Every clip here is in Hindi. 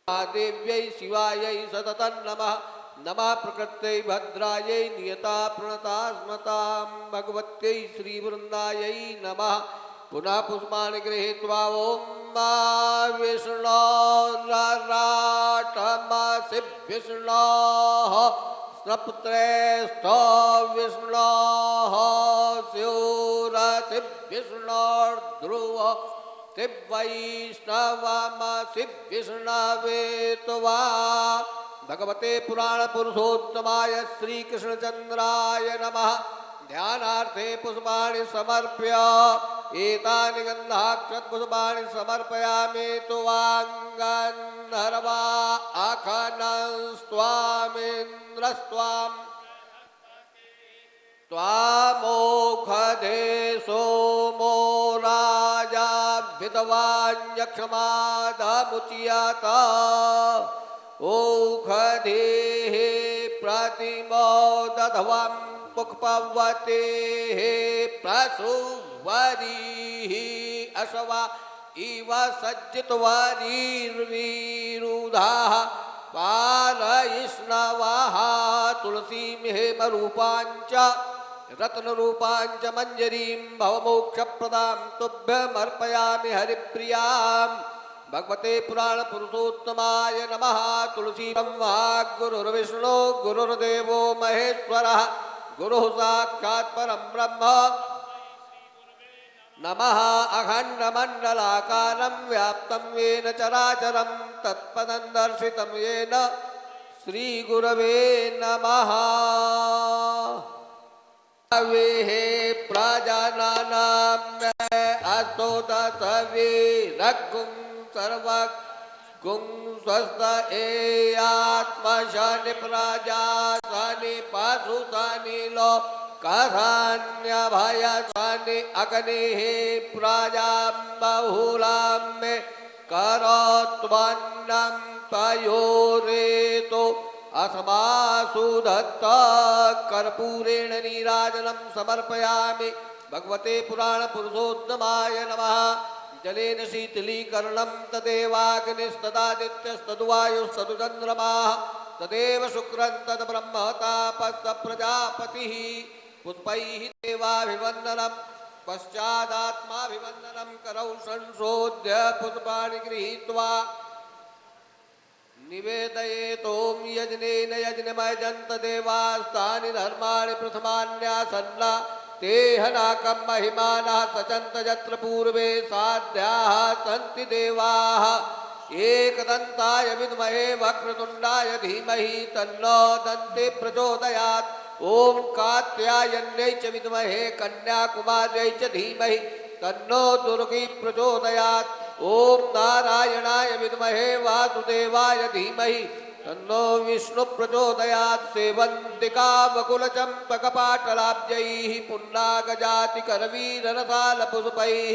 देव्यै शिवायै सततं नमः। नमः प्रकृत्यै भद्रायै नियता प्रणता स्मतां भगवत्यै श्रीवृन्दायै नमः। पुनः पुष्पाणि गृहीत्वा ॐ विष्णोराटमसि विष्णोः स्वपुत्रेष्ठ विष्णोः स्यूरसि विष्णोर्ध्रुव वैष्णवमसि विष्णवे त्वा। भगवते पुराण पुरुषोत्तमाय श्री कृष्णचंद्राय नमः। ध्यानार्थे पुष्पाणि समर्प्य एतानि गन्धाक्षत पुष्पाणि समर्पयामि त्वाङ्गन्धर्वा अखनस्त्वामिन्द्रस्त्वां त्वामोखधे सोमो राजा विद्वान्यक्षमादमुच्यत। ओखधेः प्रतिमोदध्वं पुष्पवतेः प्रसुवरीः अश्वा इव सज्जितवरीर्वीरुधाः पालयिष्णवः तुलसीमिहेमरूपाञ्च रत्नरूपाञ्च मञ्जरीं भवमोक्षप्रदां तुभ्यमर्पयामि हरिप्रियां। भगवते पुराण पुरुषोत्तमाय नमः। तुलसी ब्रह्मा गुरुर्विष्णु गुरुर्देवो महेश्वरः गुरुः साक्षात् परं ब्रह्म। नमः अखण्डमण्डलाकारं व्याप्तं येन चराचरं तत्पदं दर्शितं येन श्रीगुरवे नमः। वेहे प्रजानानां अस्तो दशवीरगुं सर्वगुं स्वस्थ एयात्मशनि प्रजा शनि पशु शनि लोकधान्यभयशनि अग्निः प्रजां बहुलां मे करोत्वन्नं पयोरेतो अस्मासु दत्त कर्पूरेण नीराजनं समर्पयामि। भगवते पुराण पुरुषोत्तमाय नमः। जलेन शीतलीकरणं तदेवाग्निस्तदादित्यस्तद्वायुस्तदुचन्द्रमाः तदेव शुक्रं तद्ब्रह्म तापस्य प्रजापतिः। पुष्पैः देवाभिवन्दनं पश्चादात्माभिवन्दनं करौ संशोध्य पुष्पाणि गृहीत्वा निवेदयेतों यजनेन यज्ञमयजन्त देवास्तानि धर्माणि प्रथमान्यासन्न तेहनाकं महिमानः सचन्त यत्र पूर्वे साध्याः सन्ति देवाः। एकदन्ताय विद्महे वक्रतुण्डाय धीमहि तन्नो दन्ति प्रचोदयात्। ॐ कात्यायन्यै च विद्महे कन्याकुमार्यै च धीमहि तन्नो दुर्गी प्रचोदयात्। ओम नारायणाय विद्महे वासुदेवाय धीमहि तन्नो विष्णु प्रचोदयात्। सेवन्तिका वकुलचम्पकपाटलाब्जैः पुन्नागजातिकरवीररसालपुष्पैः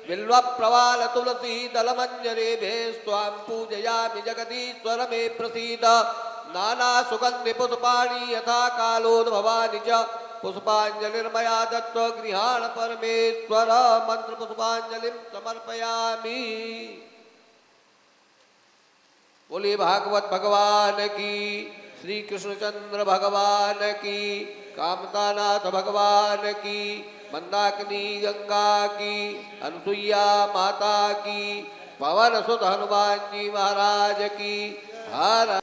बिल्वप्रवालतुलसी दलमञ्जरेभे स्वां पूजयामि जगदीश्वर मे प्रसीद। नानासुगन्धिपुष्पाणि यथा कालोद्भवानि च पुष्पांजलिर्मया दत्त गृहाण परमेश्वर। मंत्र पुष्पांजलिं समर्पयामि। बोलिए भागवत भगवान की, श्री कृष्णचंद्र भगवान की, कामतानाथ भगवान की, मंदाकिनी गंगा की, अनुसुईया माता की, पवन सुत हनुमान जी महाराज की। हर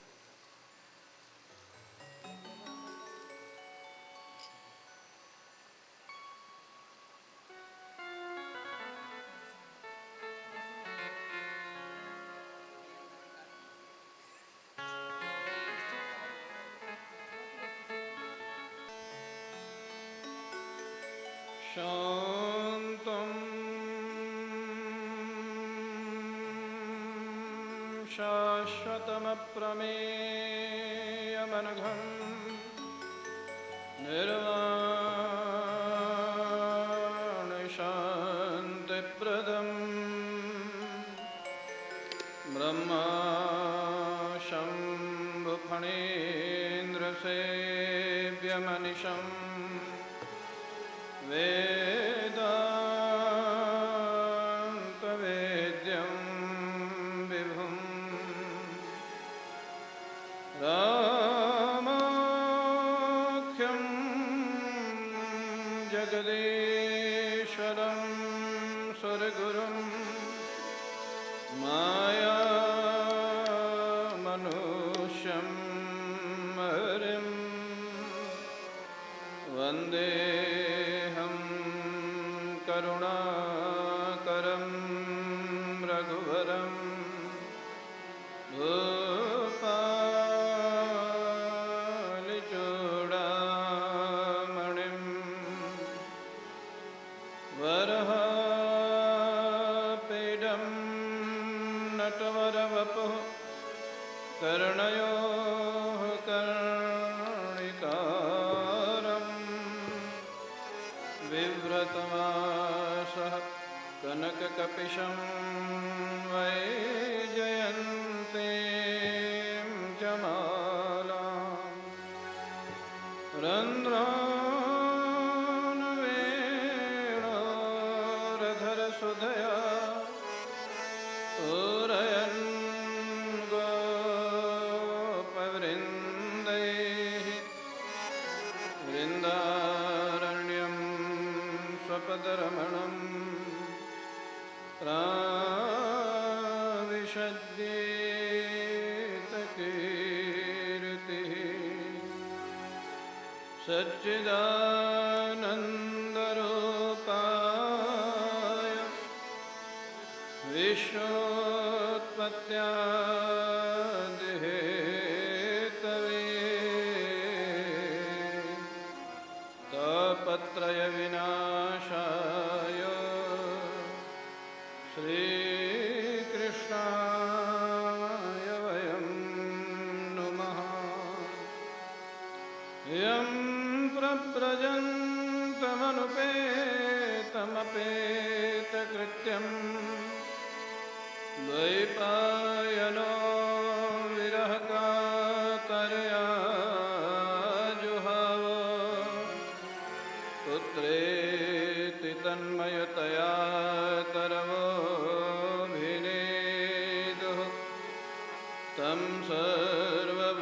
शान्तं शाश्वतमप्रमेयमनघं निर्वाणशान्तिप्रदं ब्रह्मा शम्भुफणीन्द्रसेव्यमनिशम् वेदान्तवेद्यं विभुं सुरगुरुं माया मनुष्यं हरिं वन्देऽहं करुणाकरं रघुवरं भूपालचूडामणिं वरहापीडं नटवरवपुः कर्णयोः कर्णिकारं बिभ्रतवासः कनककपिशं वैजयन्तीं च मालां रन्ध्रानुवेणोरधरसुधया पूरयन् गोपवृन्दैः वृन्दारण्यं स्वपदरमणं प्राविशद्येतकीर्तिः सच्चिदानन्दरूपाय विश्वोत्पत्त्यादिहेतवे तापत्रयविनाशाय श्रीकृष्णाय वयं नुमः। यं प्रव्रजन्तमनुपेतमपेतकृत्यं द्वैपायनो विरहकातरया जुहाव पुत्रेति तन्मयतया तरवोऽभिनेदुः तं सर्वभूतहृदयं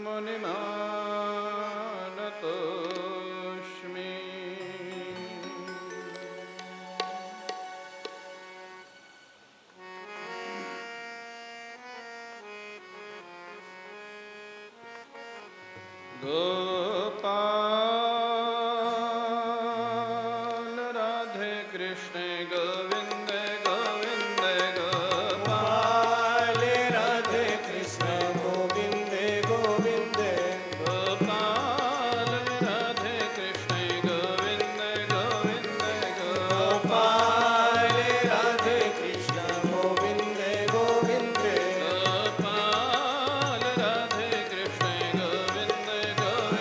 मुनिमानतोऽस्मि। गोपाल राधे कृष्ण गोविंद गोविंद गोपाल राधे कृष्ण गोविंद गोविंद गोपाल राधे कृष्ण गोविंद गोविंद गोपाल राधे कृष्ण गोविंद गोविंद गोपाल राधे कृष्ण गोविंद गोविंद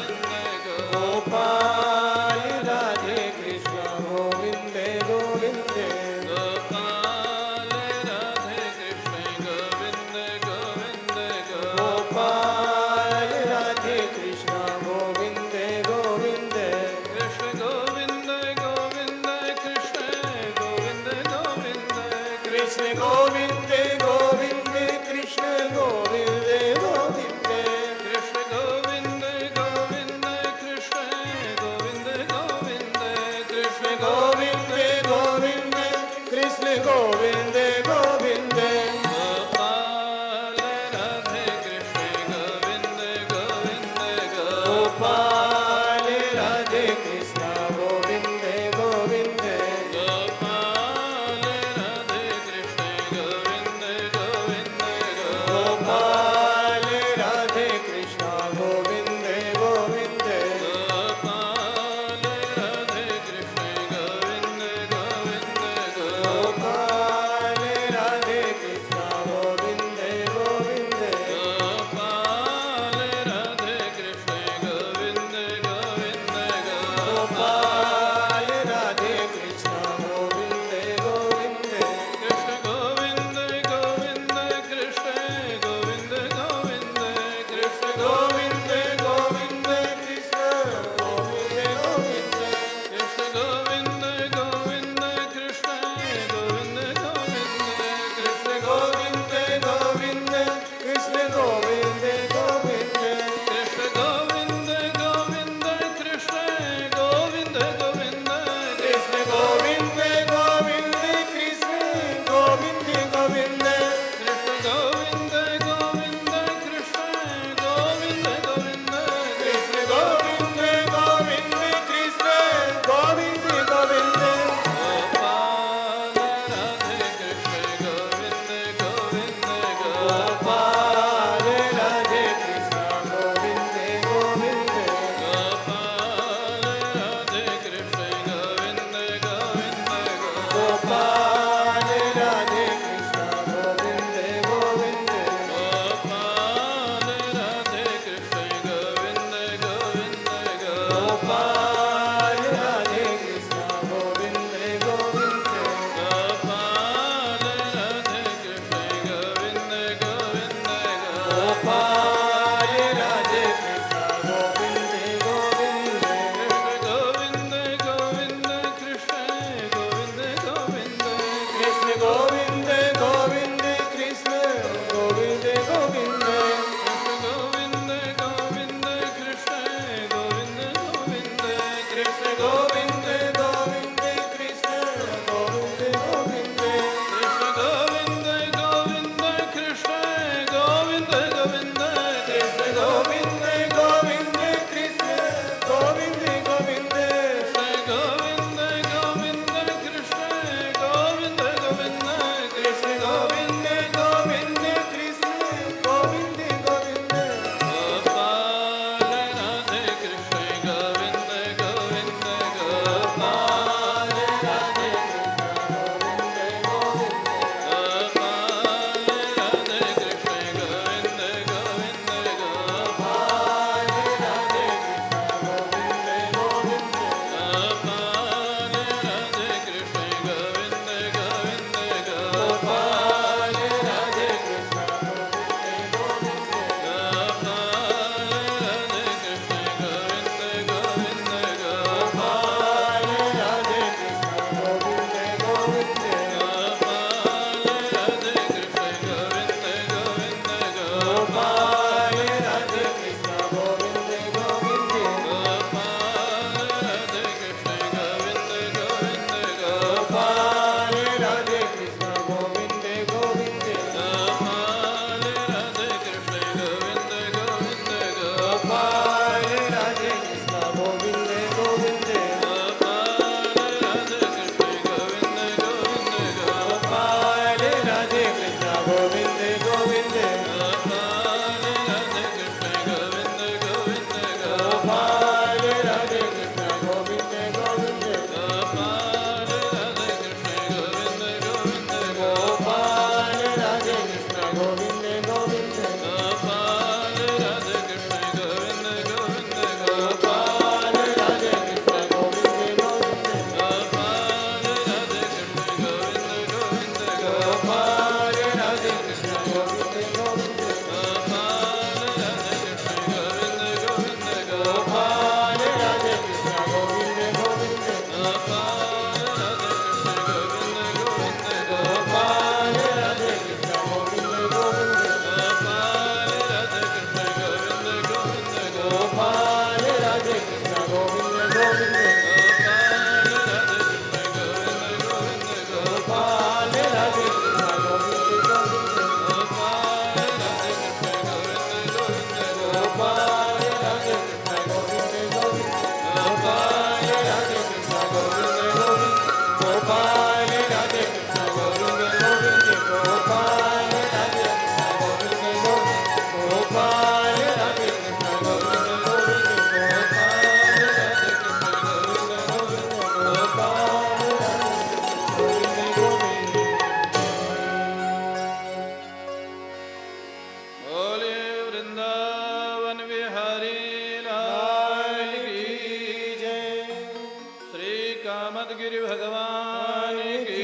कामदगिरि भगवान की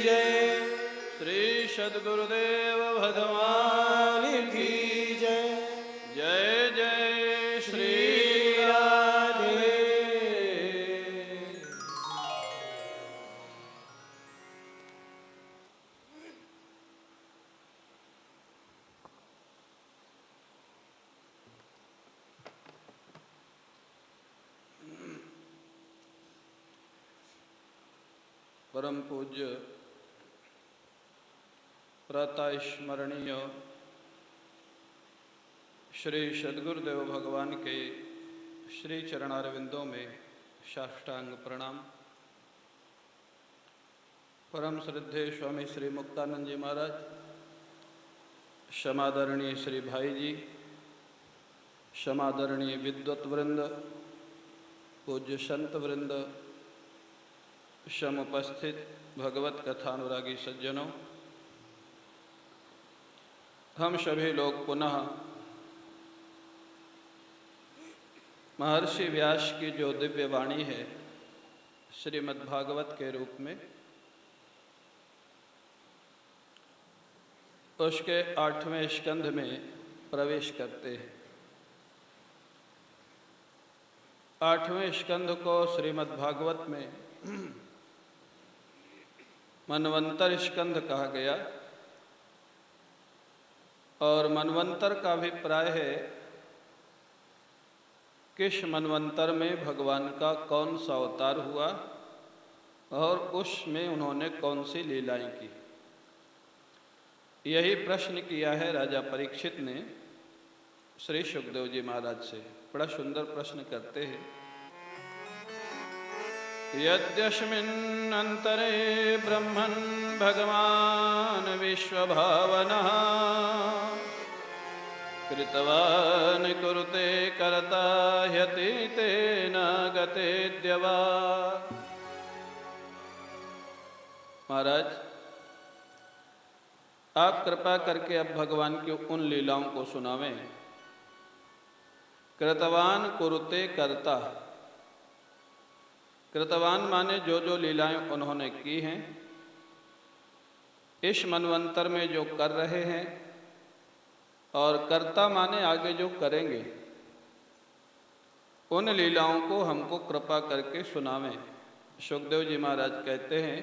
जय। श्री सद्गुरुदेव भगवान की जय। जय जय श्री राधे। परम पूज्य प्रातः स्मरणीय श्री सद्गुरुदेव भगवान के श्री चरणारविंदों में साष्टांग प्रणाम। परम श्रद्धेय स्वामी श्री मुक्तानंद जी महाराज, समादरणीय श्री भाई जी, समादरणीय विद्वत वृंद, पूज्य संत वृंद, समुपस्थित भगवत कथानुरागी सज्जनों, हम सभी लोग पुनः महर्षि व्यास की जो दिव्य वाणी है श्रीमद्भागवत के रूप में, उसके 8वें स्कंध में प्रवेश करते हैं। 8वें स्कंध को श्रीमद्भागवत में मनवंतर स्कंध कहा गया और मनवंतर का अभिप्राय है किस मनवंतर में भगवान का कौन सा अवतार हुआ और उसमें उन्होंने कौन सी लीलाएं की। यही प्रश्न किया है राजा परीक्षित ने श्री सुखदेव जी महाराज से। बड़ा सुंदर प्रश्न करते हैं। यद्यस्मिन्नन्तरे ब्रह्मन् भगवान् विश्वभावनः कृतवान् कुरुते कर्ता ह्यति तेन गतेद्यवा। महाराज, आप कृपा करके अब भगवान की उन लीलाओं को सुनावें। कृतवान कुरुते कर्ता, कृतवान माने जो जो लीलाएं उन्होंने की हैं, इस मनवंतर में जो कर रहे हैं, और कर्ता माने आगे जो करेंगे, उन लीलाओं को हमको कृपा करके सुनावें। सुखदेव जी महाराज कहते हैं,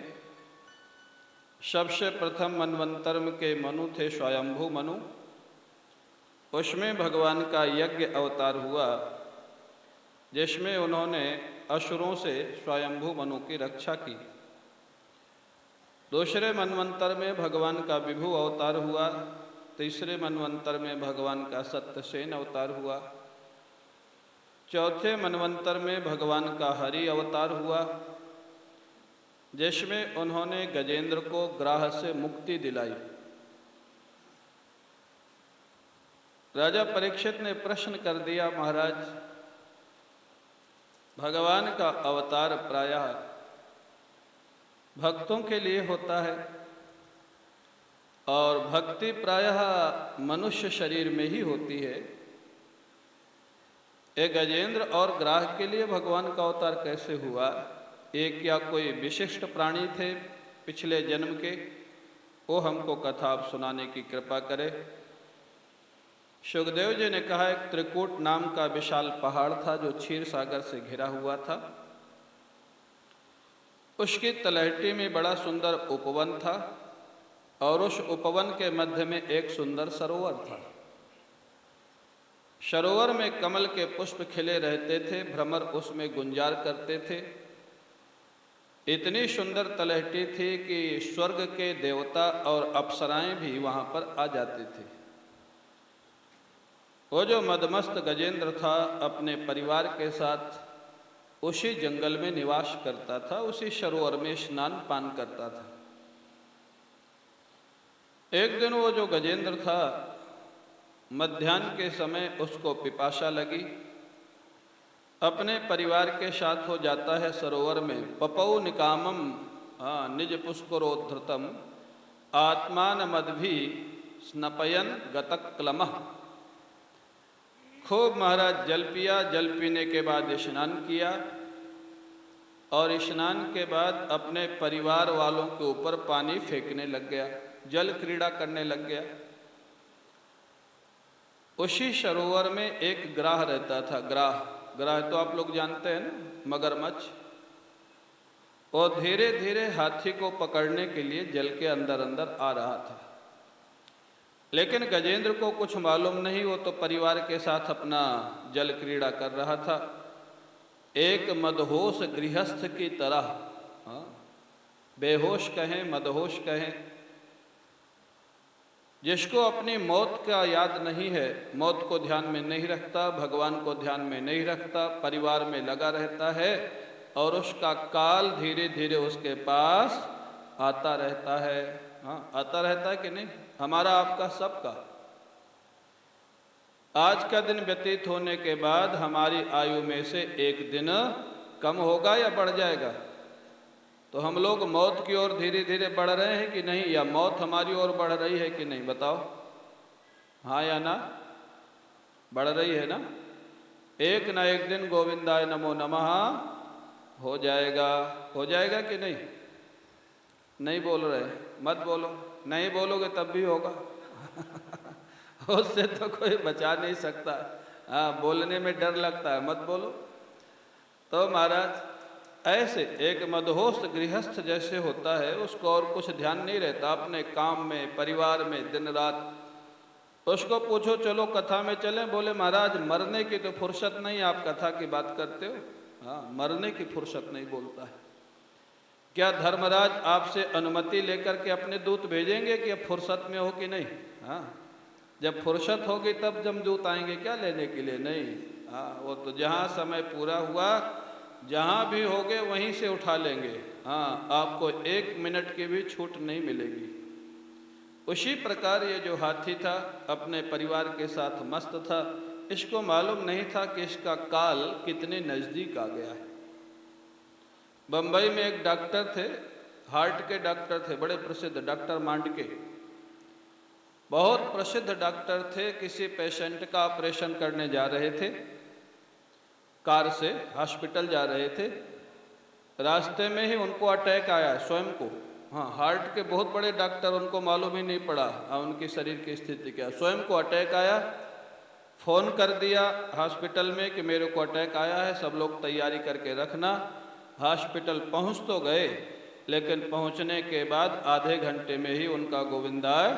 सबसे प्रथम मनवंतर के मनु थे स्वयंभू मनु। उसमें भगवान का यज्ञ अवतार हुआ जिसमें उन्होंने असुरों से स्वयंभू मनु की रक्षा की। दूसरे मनवंतर में भगवान का विभु अवतार हुआ। तीसरे मनवंतर में भगवान का सत्यसेन अवतार हुआ। चौथे मनवंतर में भगवान का हरि अवतार हुआ जिसमें उन्होंने गजेंद्र को ग्राह से मुक्ति दिलाई। राजा परीक्षित ने प्रश्न कर दिया, महाराज, भगवान का अवतार प्रायः भक्तों के लिए होता है और भक्ति प्रायः मनुष्य शरीर में ही होती है। एक गजेंद्र और ग्राह के लिए भगवान का अवतार कैसे हुआ? एक या कोई विशिष्ट प्राणी थे पिछले जन्म के? वो हमको कथा आप सुनाने की कृपा करे। सुखदेव जी ने कहा, एक त्रिकूट नाम का विशाल पहाड़ था जो क्षीर सागर से घिरा हुआ था। उसकी तलहटी में बड़ा सुंदर उपवन था और उस उपवन के मध्य में एक सुंदर सरोवर था। सरोवर में कमल के पुष्प खिले रहते थे, भ्रमर उसमें गुंजार करते थे। इतनी सुंदर तलहटी थी कि स्वर्ग के देवता और अप्सराएं भी वहां पर आ जाते थे। वो जो मदमस्त गजेंद्र था अपने परिवार के साथ उसी जंगल में निवास करता था, उसी सरोवर में स्नान पान करता था। एक दिन वो जो गजेंद्र था, मध्याह्न के समय उसको पिपासा लगी। अपने परिवार के साथ हो जाता है सरोवर में। पपौ निकामम निज पुष्करोद्धृतम आत्मान मदभि स्नपयन गतक्लमः। खूब महाराज जल पिया। जल पीने के बाद स्नान किया और स्नान के बाद अपने परिवार वालों के ऊपर पानी फेंकने लग गया, जल क्रीड़ा करने लग गया। उसी सरोवर में एक ग्राह रहता था। ग्राह तो आप लोग जानते हैं ना, मगरमच्छ। और धीरे धीरे हाथी को पकड़ने के लिए जल के अंदर अंदर आ रहा था। लेकिन गजेंद्र को कुछ मालूम नहीं, वो तो परिवार के साथ अपना जल क्रीड़ा कर रहा था, एक मदहोश गृहस्थ की तरह। बेहोश कहें, मदहोश कहें, जिसको अपनी मौत का याद नहीं है, मौत को ध्यान में नहीं रखता, भगवान को ध्यान में नहीं रखता, परिवार में लगा रहता है और उसका काल धीरे धीरे उसके पास आता रहता है। आता रहता है कि नहीं? हमारा, आपका, सबका। आज का दिन व्यतीत होने के बाद हमारी आयु में से एक दिन कम होगा या बढ़ जाएगा? तो हम लोग मौत की ओर धीरे धीरे बढ़ रहे हैं कि नहीं, या मौत हमारी ओर बढ़ रही है कि नहीं? बताओ, हाँ या ना? बढ़ रही है ना? एक ना एक दिन गोविंदाय नमो नमः हो जाएगा। हो जाएगा कि नहीं? नहीं बोल रहे, मत बोलो। नहीं बोलोगे तब भी होगा। उससे तो कोई बचा नहीं सकता। हाँ, बोलने में डर लगता है, मत बोलो। तो महाराज, ऐसे एक मदहोश गृहस्थ जैसे होता है, उसको और कुछ ध्यान नहीं रहता, अपने काम में, परिवार में दिन रात। उसको पूछो चलो कथा में चलें, बोले महाराज मरने की तो फुर्सत नहीं, आप कथा की बात करते हो। हाँ, मरने की फुर्सत नहीं बोलता है। क्या धर्मराज आपसे अनुमति लेकर के अपने दूत भेजेंगे कि अब फुर्सत में हो कि नहीं? हाँ, जब फुर्सत होगी तब जमदूत आएंगे, क्या लेने के लिए? नहीं। हाँ, वो तो जहाँ समय पूरा हुआ, जहाँ भी होगे वहीं से उठा लेंगे। हाँ, आपको एक मिनट की भी छूट नहीं मिलेगी। उसी प्रकार ये जो हाथी था अपने परिवार के साथ मस्त था। इसको मालूम नहीं था कि इसका काल कितने नज़दीक आ गया है। बम्बई में एक डॉक्टर थे, हार्ट के डॉक्टर थे, बड़े प्रसिद्ध, डॉक्टर मांडके, बहुत प्रसिद्ध डॉक्टर थे। किसी पेशेंट का ऑपरेशन करने जा रहे थे, कार से हॉस्पिटल जा रहे थे। रास्ते में ही उनको अटैक आया स्वयं को। हाँ, हार्ट के बहुत बड़े डॉक्टर, उनको मालूम ही नहीं पड़ा उनकी शरीर की स्थिति क्या। स्वयं को अटैक आया, फ़ोन कर दिया हॉस्पिटल में कि मेरे को अटैक आया है, सब लोग तैयारी करके रखना। हॉस्पिटल पहुंच तो गए, लेकिन पहुंचने के बाद आधे घंटे में ही उनका गोविंदाय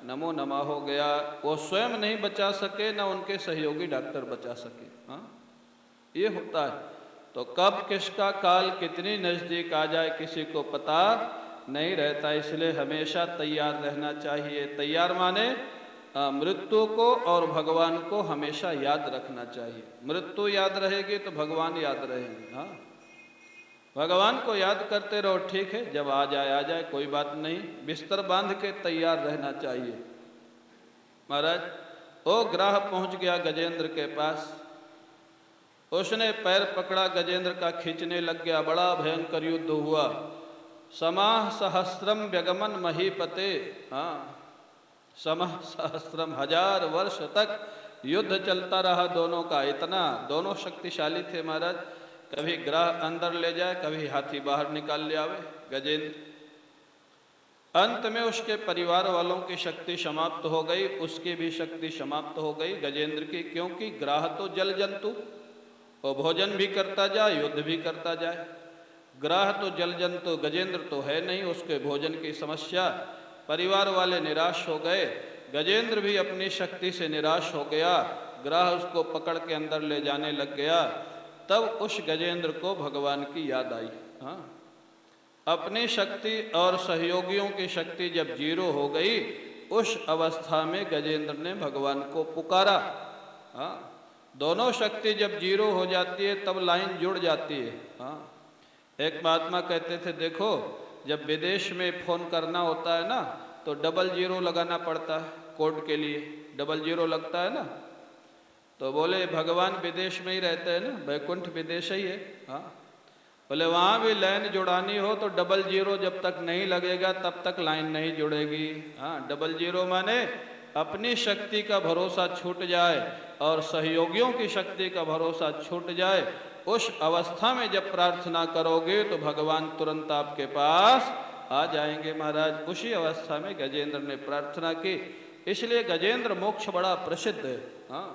नमो नमः हो गया। वो स्वयं नहीं बचा सके, ना उनके सहयोगी डॉक्टर बचा सके। हाँ, ये होता है। तो कब किसका काल कितनी नज़दीक आ जाए किसी को पता नहीं रहता, इसलिए हमेशा तैयार रहना चाहिए। तैयार माने मृत्यु को और भगवान को हमेशा याद रखना चाहिए। मृत्यु याद रहेगी तो भगवान याद रहेंगे। हाँ, भगवान को याद करते रहो, ठीक है, जब आ जाए कोई बात नहीं, बिस्तर बांध के तैयार रहना चाहिए। महाराज, वो ग्राह पहुंच गया गजेंद्र के पास। उसने पैर पकड़ा, गजेंद्र का खींचने लग गया। बड़ा भयंकर युद्ध हुआ। समाह सहस्रम व्यगमन महीपते। हाँ, समह सहस्रम, 1000 वर्ष तक युद्ध चलता रहा दोनों का। इतना दोनों शक्तिशाली थे महाराज। कभी ग्राह अंदर ले जाए, कभी हाथी बाहर निकाल ले आवे गजेंद्र। अंत में उसके परिवार वालों की शक्ति समाप्त हो गई, उसकी भी शक्ति समाप्त हो गई गजेंद्र की। क्योंकि ग्राह तो जल जंतु, वो भोजन भी करता जाए, युद्ध भी करता जाए। ग्राह तो जल जंतु, गजेंद्र तो है नहीं, उसके भोजन की समस्या। परिवार वाले निराश हो गए, गजेंद्र भी अपनी शक्ति से निराश हो गया। ग्राह उसको पकड़ के अंदर ले जाने लग गया। तब उस गजेंद्र को भगवान की याद आई। हाँ, अपनी शक्ति और सहयोगियों की शक्ति जब जीरो हो गई, उस अवस्था में गजेंद्र ने भगवान को पुकारा। हाँ, दोनों शक्ति जब जीरो हो जाती है तब लाइन जुड़ जाती है। हाँ, एक महात्मा कहते थे, देखो जब विदेश में फ़ोन करना होता है ना, तो 00 लगाना पड़ता है कोड के लिए, 00 लगता है ना। तो बोले भगवान विदेश में ही रहते हैं ना, वैकुंठ विदेश ही है। हाँ, बोले वहाँ भी लाइन जुड़ानी हो तो 00 जब तक नहीं लगेगा तब तक लाइन नहीं जुड़ेगी। हाँ, 00 माने अपनी शक्ति का भरोसा छूट जाए और सहयोगियों की शक्ति का भरोसा छूट जाए, उस अवस्था में जब प्रार्थना करोगे तो भगवान तुरंत आपके पास आ जाएंगे महाराज। उसी अवस्था में गजेंद्र ने प्रार्थना की, इसलिए गजेंद्र मोक्ष बड़ा प्रसिद्ध है। हाँ,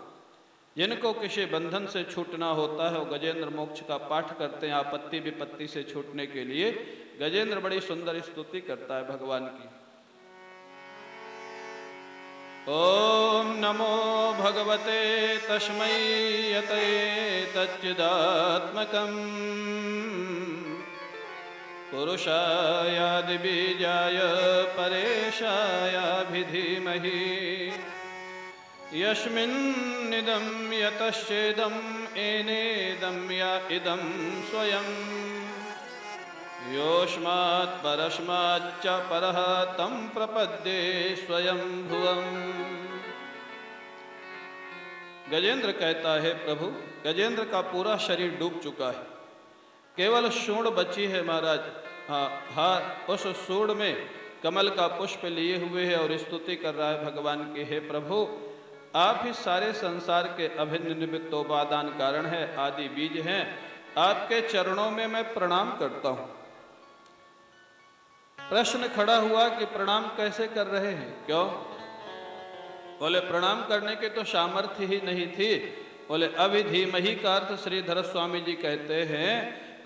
जिनको किसी बंधन से छूटना होता है वो गजेंद्र मोक्ष का पाठ करते हैं। आपत्ति विपत्ति से छूटने के लिए गजेंद्र बड़ी सुंदर स्तुति करता है भगवान की। ओम नमो भगवते तस्मै यते तच्चिदात्मकं पुरुषायादि बीजाय परेशाय धीमहि यस्मिन्निदं यतश्चेदं एनेदं या इदं स्वयं योऽस्मात् परस्माच्च परः तं प्रपद्ये स्वयं भुवम्। गजेंद्र कहता है प्रभु, गजेंद्र का पूरा शरीर डूब चुका है, केवल सूंड बची है महाराज। हाँ, उस सूंड में कमल का पुष्प लिए हुए है और स्तुति कर रहा है भगवान की, हे प्रभु आप ही सारे संसार के अभिन्न निमित्तोपादान कारण है, आदि बीज हैं। आपके चरणों में मैं प्रणाम करता हूं। प्रश्न खड़ा हुआ कि प्रणाम कैसे कर रहे हैं, क्यों? बोले प्रणाम करने के तो सामर्थ्य ही नहीं थी। बोले अविधीमहि का अर्थ श्रीधर स्वामी जी कहते हैं,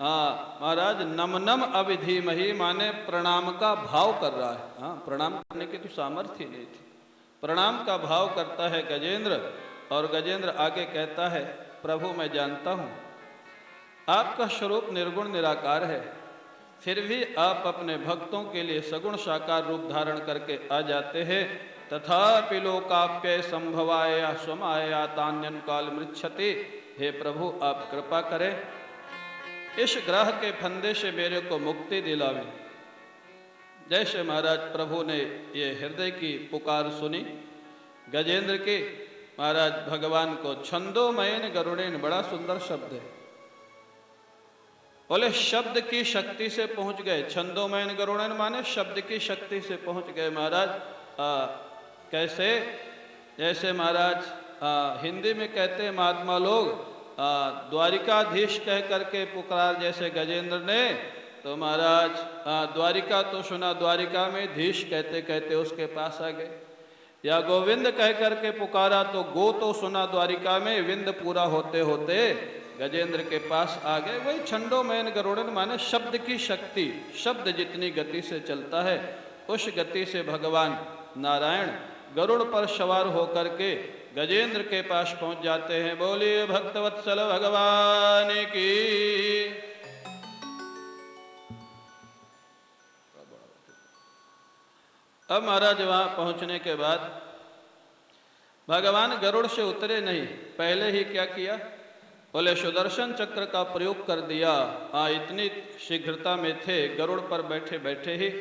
हाँ महाराज, नम नम अविधीमहि माने प्रणाम का भाव कर रहा है। हाँ, प्रणाम करने की तो सामर्थ्य ही नहीं थी, प्रणाम का भाव करता है गजेंद्र। और गजेंद्र आगे कहता है, प्रभु मैं जानता हूं आपका स्वरूप निर्गुण निराकार है, फिर भी आप अपने भक्तों के लिए सगुण साकार रूप धारण करके आ जाते हैं। तथापि लोकाप्य संभवाय स्वमाया तान्यन काल मृच्छति। हे प्रभु आप कृपा करें, इस ग्रह के फंदे से मेरे को मुक्ति दिलावें। जैसे महाराज प्रभु ने ये हृदय की पुकार सुनी गजेंद्र की, महाराज भगवान को छंदोमयन गरुड़ेन, बड़ा सुंदर शब्द है। बोले शब्द की शक्ति से पहुंच गए। छंदोमयन गरुड़ेन माने शब्द की शक्ति से पहुंच गए महाराज। कैसे? जैसे महाराज हिंदी में कहते हैं महात्मा लोग, द्वारिकाधीश कह करके पुकार जैसे गजेंद्र ने, तो महाराज द्वारिका तो सुना, द्वारिका में धीश कहते कहते उसके पास आ गए। या गोविंद कह करके पुकारा तो गो तो सुना द्वारिका में, विंद पूरा होते होते गजेंद्र के पास आ गए। वही छंदोमयन गरुड़न माने शब्द की शक्ति। शब्द जितनी गति से चलता है उस गति से भगवान नारायण गरुड़ पर सवार होकर के गजेंद्र के पास पहुंच जाते हैं। बोलिए भक्तवत्सल भगवान की। अब महाराज वहां पहुंचने के बाद भगवान गरुड़ से उतरे नहीं, पहले ही क्या किया? बोले सुदर्शन चक्र का प्रयोग कर दिया। इतनी शीघ्रता में थे गरुड़ पर बैठे बैठे ही,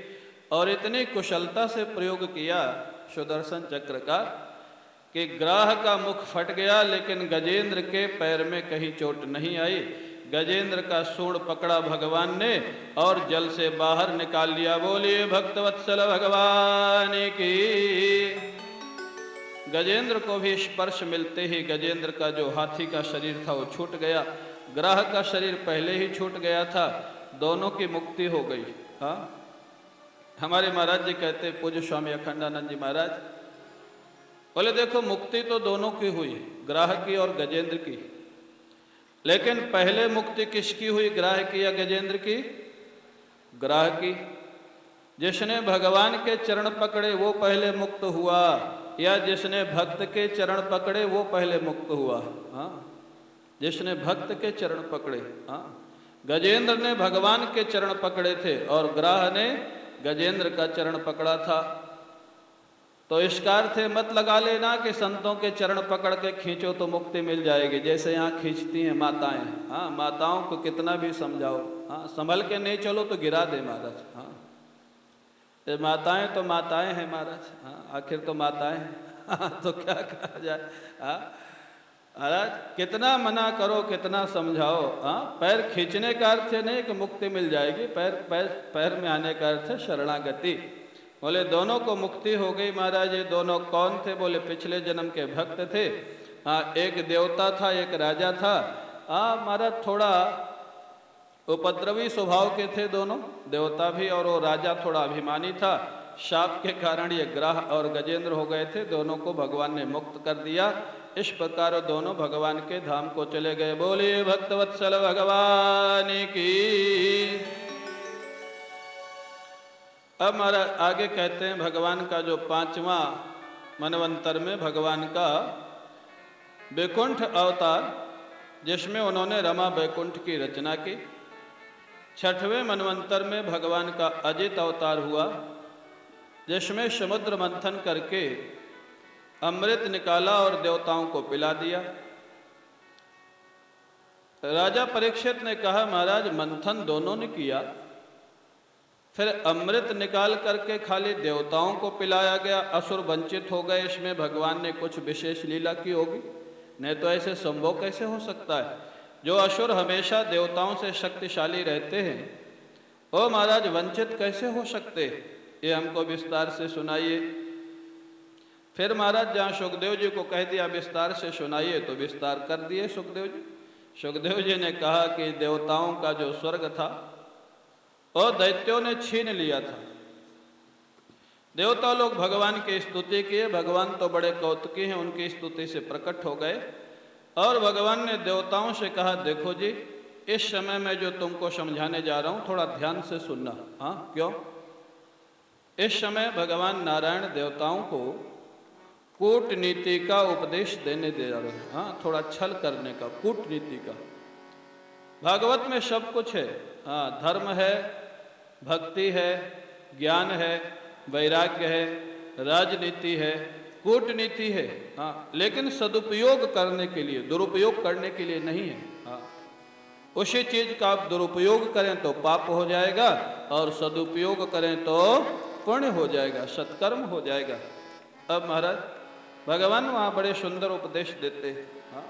और इतनी कुशलता से प्रयोग किया सुदर्शन चक्र का कि ग्राह का मुख फट गया, लेकिन गजेंद्र के पैर में कहीं चोट नहीं आई। गजेंद्र का सूंड पकड़ा भगवान ने और जल से बाहर निकाल लिया। बोलिए भक्तवत्सल भगवान की। गजेंद्र को भी स्पर्श मिलते ही गजेंद्र का जो हाथी का शरीर था वो छूट गया, ग्राह का शरीर पहले ही छूट गया था, दोनों की मुक्ति हो गई। हाँ, हमारे महाराज जी कहते, पूज्य स्वामी अखंडानंद जी महाराज बोले देखो मुक्ति तो दोनों की हुई, ग्राह की और गजेंद्र की, लेकिन पहले मुक्ति किसकी हुई, ग्राह की या गजेंद्र की? ग्राह की। जिसने भगवान के चरण पकड़े वो पहले मुक्त हुआ, या जिसने भक्त के चरण पकड़े वो पहले मुक्त हुआ? हाँ, जिसने भक्त के चरण पकड़े। हाँ, गजेंद्र ने भगवान के चरण पकड़े थे और ग्राह ने गजेंद्र का चरण पकड़ा था। तो इसका अर्थ है मत लगा लेना कि संतों के चरण पकड़ के खींचो तो मुक्ति मिल जाएगी, जैसे यहाँ खींचती हैं माताएं। हाँ, माताओं को कितना भी समझाओ, हाँ संभल के नहीं चलो तो गिरा दे महाराज। हाँ, ये माताएं तो माताएं हैं महाराज। हाँ, आखिर तो माताएं हैं। हाँ, तो क्या कहा जाए। हाँ महाराज, कितना मना करो कितना समझाओ, हाँ पैर खींचने का अर्थ नहीं कि मुक्ति मिल जाएगी, पैर में आने का अर्थ है शरणागति। बोले दोनों को मुक्ति हो गई महाराज। ये दोनों कौन थे? बोले पिछले जन्म के भक्त थे। हाँ, एक देवता था एक राजा था। महाराज थोड़ा उपद्रवी स्वभाव के थे दोनों, देवता भी और वो राजा थोड़ा अभिमानी था। शाप के कारण ये ग्रह और गजेंद्र हो गए थे, दोनों को भगवान ने मुक्त कर दिया। इस प्रकार दोनों भगवान के धाम को चले गए। बोलिए भक्तवत्सल भगवान की। अब महाराज आगे कहते हैं भगवान का जो 5वां मनवंतर में भगवान का वैकुंठ अवतार, जिसमें उन्होंने रमा वैकुंठ की रचना की। 6वें मनवंतर में भगवान का अजित अवतार हुआ, जिसमें समुद्र मंथन करके अमृत निकाला और देवताओं को पिला दिया। राजा परीक्षित ने कहा महाराज मंथन दोनों ने किया, फिर अमृत निकाल करके खाली देवताओं को पिलाया गया, असुर वंचित हो गए, इसमें भगवान ने कुछ विशेष लीला की होगी, नहीं तो ऐसे संभव कैसे हो सकता है। जो असुर हमेशा देवताओं से शक्तिशाली रहते हैं वो महाराज वंचित कैसे हो सकते, ये हमको विस्तार से सुनाइए। फिर महाराज जहाँ सुखदेव जी को कह दिया विस्तार से सुनाइए, तो विस्तार कर दिए सुखदेव जी। सुखदेव जी ने कहा कि देवताओं का जो स्वर्ग था और दैत्यों ने छीन लिया था। देवता लोग भगवान की स्तुति किए, भगवान तो बड़े कौतुकी हैं, उनकी स्तुति से प्रकट हो गए। और भगवान ने देवताओं से कहा देखो जी, इस समय मैं जो तुमको समझाने जा रहा हूं थोड़ा ध्यान से सुनना। हाँ क्यों? इस समय भगवान नारायण देवताओं को कूटनीति का उपदेश देने दे रहे हैं। हाँ, थोड़ा छल करने का, कूटनीति का। भागवत में सब कुछ है। हाँ, धर्म है, भक्ति है, ज्ञान है, वैराग्य है, राजनीति है, कूटनीति है। हाँ, लेकिन सदुपयोग करने के लिए, दुरुपयोग करने के लिए नहीं है। हाँ, उसी चीज का आप दुरुपयोग करें तो पाप हो जाएगा और सदुपयोग करें तो पुण्य हो जाएगा, सत्कर्म हो जाएगा। अब महाराज भगवान वहां बड़े सुंदर उपदेश देते हैं। हाँ,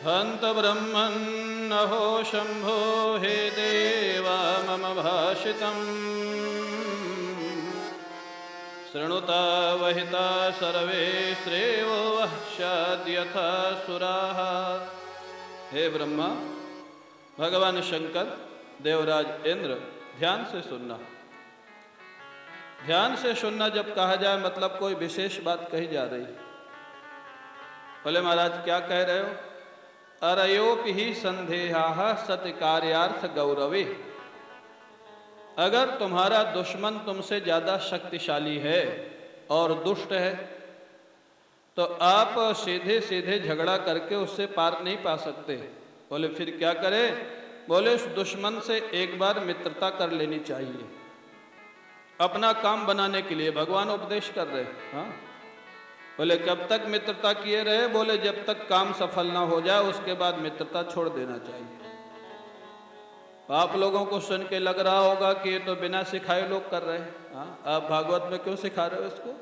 हंत ब्रह्मन् अहो शंभो हे देवा मम भाषितम् शृणुता वहिता सर्वे श्रेयो वह्स्याद्यथा सुराः। हे ब्रह्मा, भगवान शंकर, देवराज इंद्र, ध्यान से सुनना। ध्यान से सुनना जब कहा जाए मतलब कोई विशेष बात कही जा रही है। बोले महाराज क्या कह रहे हो? अरयोपि ही संदेहाः सत्य कार्यार्थ गौरवे। अगर तुम्हारा दुश्मन तुमसे ज्यादा शक्तिशाली है और दुष्ट है तो आप सीधे सीधे झगड़ा करके उससे पार नहीं पा सकते। बोले फिर क्या करें? बोले उस दुश्मन से एक बार मित्रता कर लेनी चाहिए, अपना काम बनाने के लिए भगवान उपदेश कर रहे। हाँ, बोले कब तक मित्रता किए रहे? बोले जब तक काम सफल ना हो जाए उसके बाद मित्रता छोड़ देना चाहिए। आप लोगों को सुन के लग रहा होगा कि ये तो बिना सिखाए लोग कर रहे हैं। हाँ, आप भागवत में क्यों सिखा रहे हो इसको?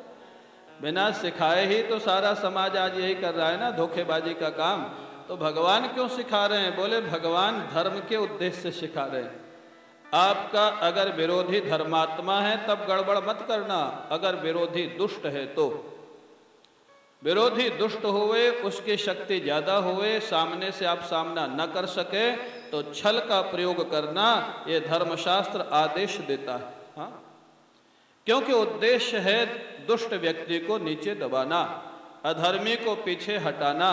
बिना सिखाए ही तो सारा समाज आज यही कर रहा है ना, धोखेबाजी का काम। तो भगवान क्यों सिखा रहे हैं? बोले भगवान धर्म के उद्देश्य से सिखा रहे हैं। आपका अगर विरोधी धर्मात्मा है तब गड़बड़ मत करना, अगर विरोधी दुष्ट है तो। विरोधी दुष्ट हुए, उसकी शक्ति ज्यादा हुए, सामने से आप सामना न कर सके तो छल का प्रयोग करना, ये धर्मशास्त्र आदेश देता है। हाँ? क्योंकि उद्देश्य है दुष्ट व्यक्ति को नीचे दबाना, अधर्मी को पीछे हटाना,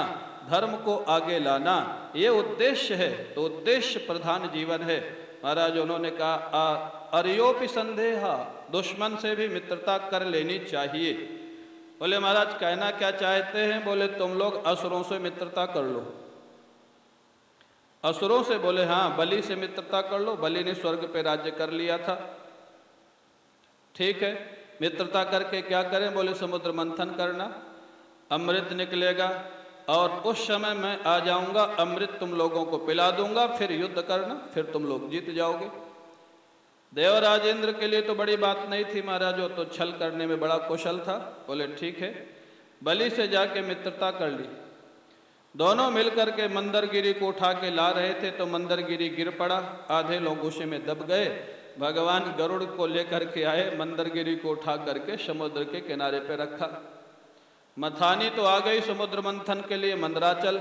धर्म को आगे लाना, ये उद्देश्य है। तो उद्देश्य प्रधान जीवन है। महाराज उन्होंने कहा अर्योपि संदेहा, दुश्मन से भी मित्रता कर लेनी चाहिए। बोले महाराज कहना क्या चाहते हैं? बोले तुम लोग असुरों से मित्रता कर लो। असुरों से? बोले हाँ, बलि से मित्रता कर लो, बलि ने स्वर्ग पे राज्य कर लिया था। ठीक है, मित्रता करके क्या करें? बोले समुद्र मंथन करना, अमृत निकलेगा और उस समय मैं आ जाऊंगा, अमृत तुम लोगों को पिला दूंगा, फिर युद्ध करना, फिर तुम लोग जीत जाओगे। देवराज इंद्र के लिए तो बड़ी बात नहीं थी महाराज, वो तो छल करने में बड़ा कुशल था। बोले ठीक है, बलि से जाके मित्रता कर ली। दोनों मिलकर के मंदरगिरी को उठा के ला रहे थे तो मंदरगिरी गिर पड़ा, आधे लोग उसी में दब गए। भगवान गरुड़ को लेकर के आए, मंदरगिरी को उठा करके समुद्र के किनारे पे रखा। मथानी तो आ गई समुद्र मंथन के लिए मंदराचल,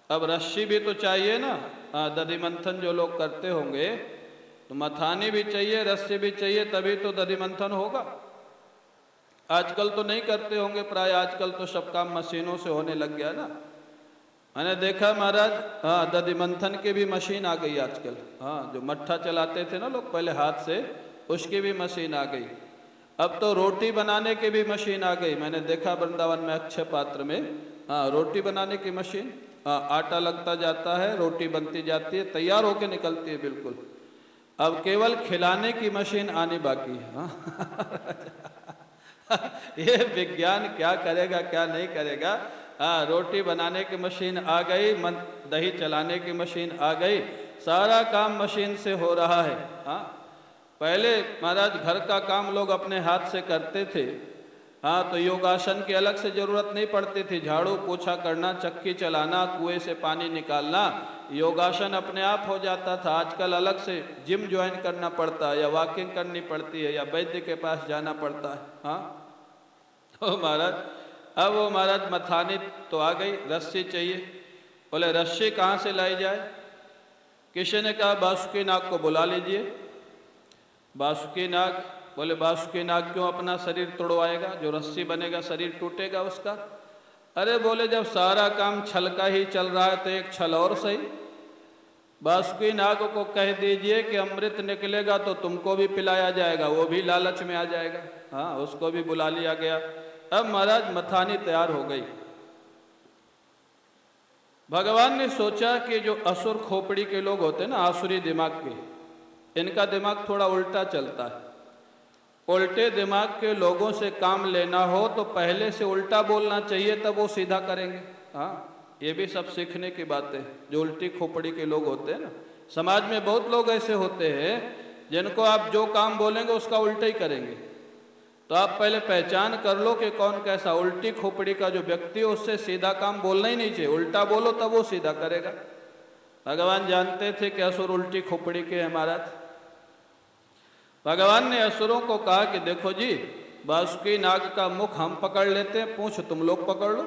अब रस्सी भी तो चाहिए ना। दधि मंथन जो लोग करते होंगे तो मथानी भी चाहिए, रस्सी भी चाहिए, तभी तो दधि मंथन होगा। आजकल तो नहीं करते होंगे प्राय, आजकल तो सब काम मशीनों से होने लग गया ना। मैंने देखा महाराज, दधि मंथन की भी मशीन आ गई आजकल। जो मट्ठा चलाते थे ना लोग पहले हाथ से, उसकी भी मशीन आ गई। अब तो रोटी बनाने की भी मशीन आ गई। मैंने देखा वृंदावन में अक्षय पात्र में रोटी बनाने की मशीन, आटा लगता जाता है, रोटी बनती जाती है, तैयार होके निकलती है बिल्कुल। अब केवल खिलाने की मशीन आनी बाकी है। ये विज्ञान क्या करेगा क्या नहीं करेगा। रोटी बनाने की मशीन आ गई, दही चलाने की मशीन आ गई, सारा काम मशीन से हो रहा है। पहले महाराज घर का काम लोग अपने हाथ से करते थे। तो योगासन की अलग से जरूरत नहीं पड़ती थी। झाड़ू पोछा करना, चक्की चलाना, कुएं से पानी निकालना, योगासन अपने आप हो जाता था। आजकल अलग से जिम ज्वाइन करना पड़ता है, या वॉकिंग करनी पड़ती है, या वैद्य के पास जाना पड़ता है। तो महाराज अब वो महाराज मथानी तो आ गई, रस्सी चाहिए। बोले रस्सी कहाँ से लाई जाए? किसी ने कहा बासुकी नाग को बुला लीजिए। बासुकी नाग, बोले बासुकी नाग क्यों अपना शरीर तोड़वाएगा? जो रस्सी बनेगा शरीर टूटेगा उसका। अरे बोले जब सारा काम छल का ही चल रहा है तो एक छल और सही। बासुकी नाग को कह दीजिए कि अमृत निकलेगा तो तुमको भी पिलाया जाएगा, वो भी लालच में आ जाएगा। उसको भी बुला लिया गया। अब महाराज मथानी तैयार हो गई। भगवान ने सोचा कि जो असुर खोपड़ी के लोग होते हैं ना, आसुरी दिमाग के, इनका दिमाग थोड़ा उल्टा चलता है। उल्टे दिमाग के लोगों से काम लेना हो तो पहले से उल्टा बोलना चाहिए, तब वो सीधा करेंगे। ये भी सब सीखने की बातें। जो उल्टी खोपड़ी के लोग होते हैं ना, समाज में बहुत लोग ऐसे होते हैं जिनको आप जो काम बोलेंगे उसका उल्टा ही करेंगे। तो आप पहले पहचान कर लो कि कौन कैसा। उल्टी खोपड़ी का जो व्यक्ति है उससे सीधा काम बोलना ही नहीं चाहिए, उल्टा बोलो तब वो सीधा करेगा। भगवान जानते थे कि असुर उल्टी खोपड़ी के हैं महाराज। भगवान ने असुरों को कहा कि देखो जी, बासुकी नाग का मुख हम पकड़ लेते हैं, पूंछ तुम लोग पकड़ लो।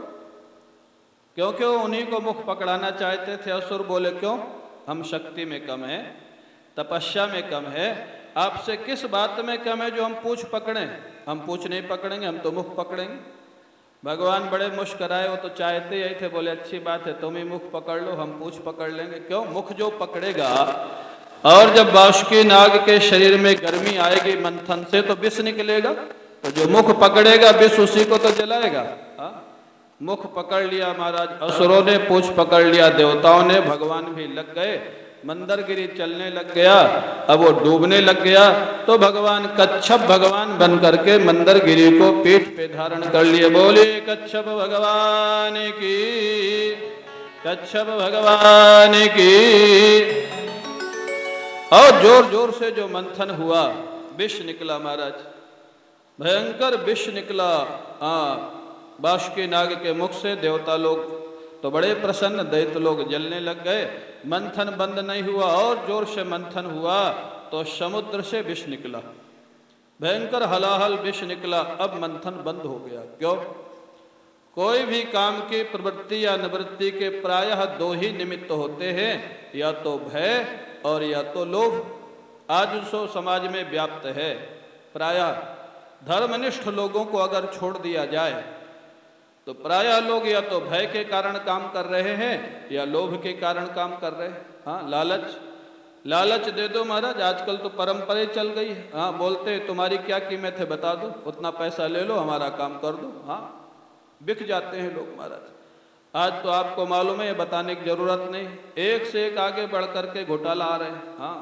क्योंकि वो उन्हीं को मुख पकड़ाना चाहते थे। असुर बोले क्यों? हम शक्ति में कम है, तपस्या में कम है, आपसे किस बात में कम है जो हम पूंछ पकड़ें? हम पूंछ नहीं पकड़ेंगे, हम तो मुख पकड़ेंगे। भगवान बड़े मुस्कराए, वो तो चाहते यही थे। बोले अच्छी बात है, तुम ही मुख पकड़ लो, हम पूंछ पकड़ लेंगे। क्यों? मुख जो पकड़ेगा, और जब बासुकी नाग के शरीर में गर्मी आएगी मंथन से तो विष निकलेगा, तो जो मुख पकड़ेगा विष उसी को तो जलाएगा। मुख पकड़ लिया महाराज, असुरों ने पूंछ पकड़ लिया, देवताओं ने, भगवान भी लग गए। मंदरगिरी चलने लग गया, अब वो डूबने लग गया। तो भगवान कच्छप भगवान बन करके मंदरगिरी को पीठ पे धारण कर लिए। बोले कच्छप भगवान की, कच्छप भगवान की। और जोर जोर से जो मंथन हुआ, विष निकला महाराज, भयंकर विष निकला बासुकी नाग के मुख से। देवता लोग तो बड़े प्रसन्न, दैत्य लोग जलने लग गए। मंथन बंद नहीं हुआ, और जोर से मंथन हुआ तो समुद्र से विष निकला, भयंकर हलाहल विष निकला। अब मंथन बंद हो गया। क्यों? कोई भी काम की प्रवृत्ति या निवृत्ति के प्रायः दो ही निमित्त होते हैं, या तो भय और या तो लोभ। आज सो समाज में व्याप्त है। प्रायः धर्मनिष्ठ लोगों को अगर छोड़ दिया जाए तो प्रायः लोग या तो भय के कारण काम कर रहे हैं या लोभ के कारण काम कर रहे हैं। लालच, लालच दे दो महाराज। आजकल तो परंपरा चल गई है। बोलते तुम्हारी क्या कीमत है बता दो, उतना पैसा ले लो, हमारा काम कर दो। बिक जाते हैं लोग महाराज। आज तो आपको मालूम है, ये बताने की जरूरत नहीं, एक से एक आगे बढ़ करके घोटाला आ रहे हैं।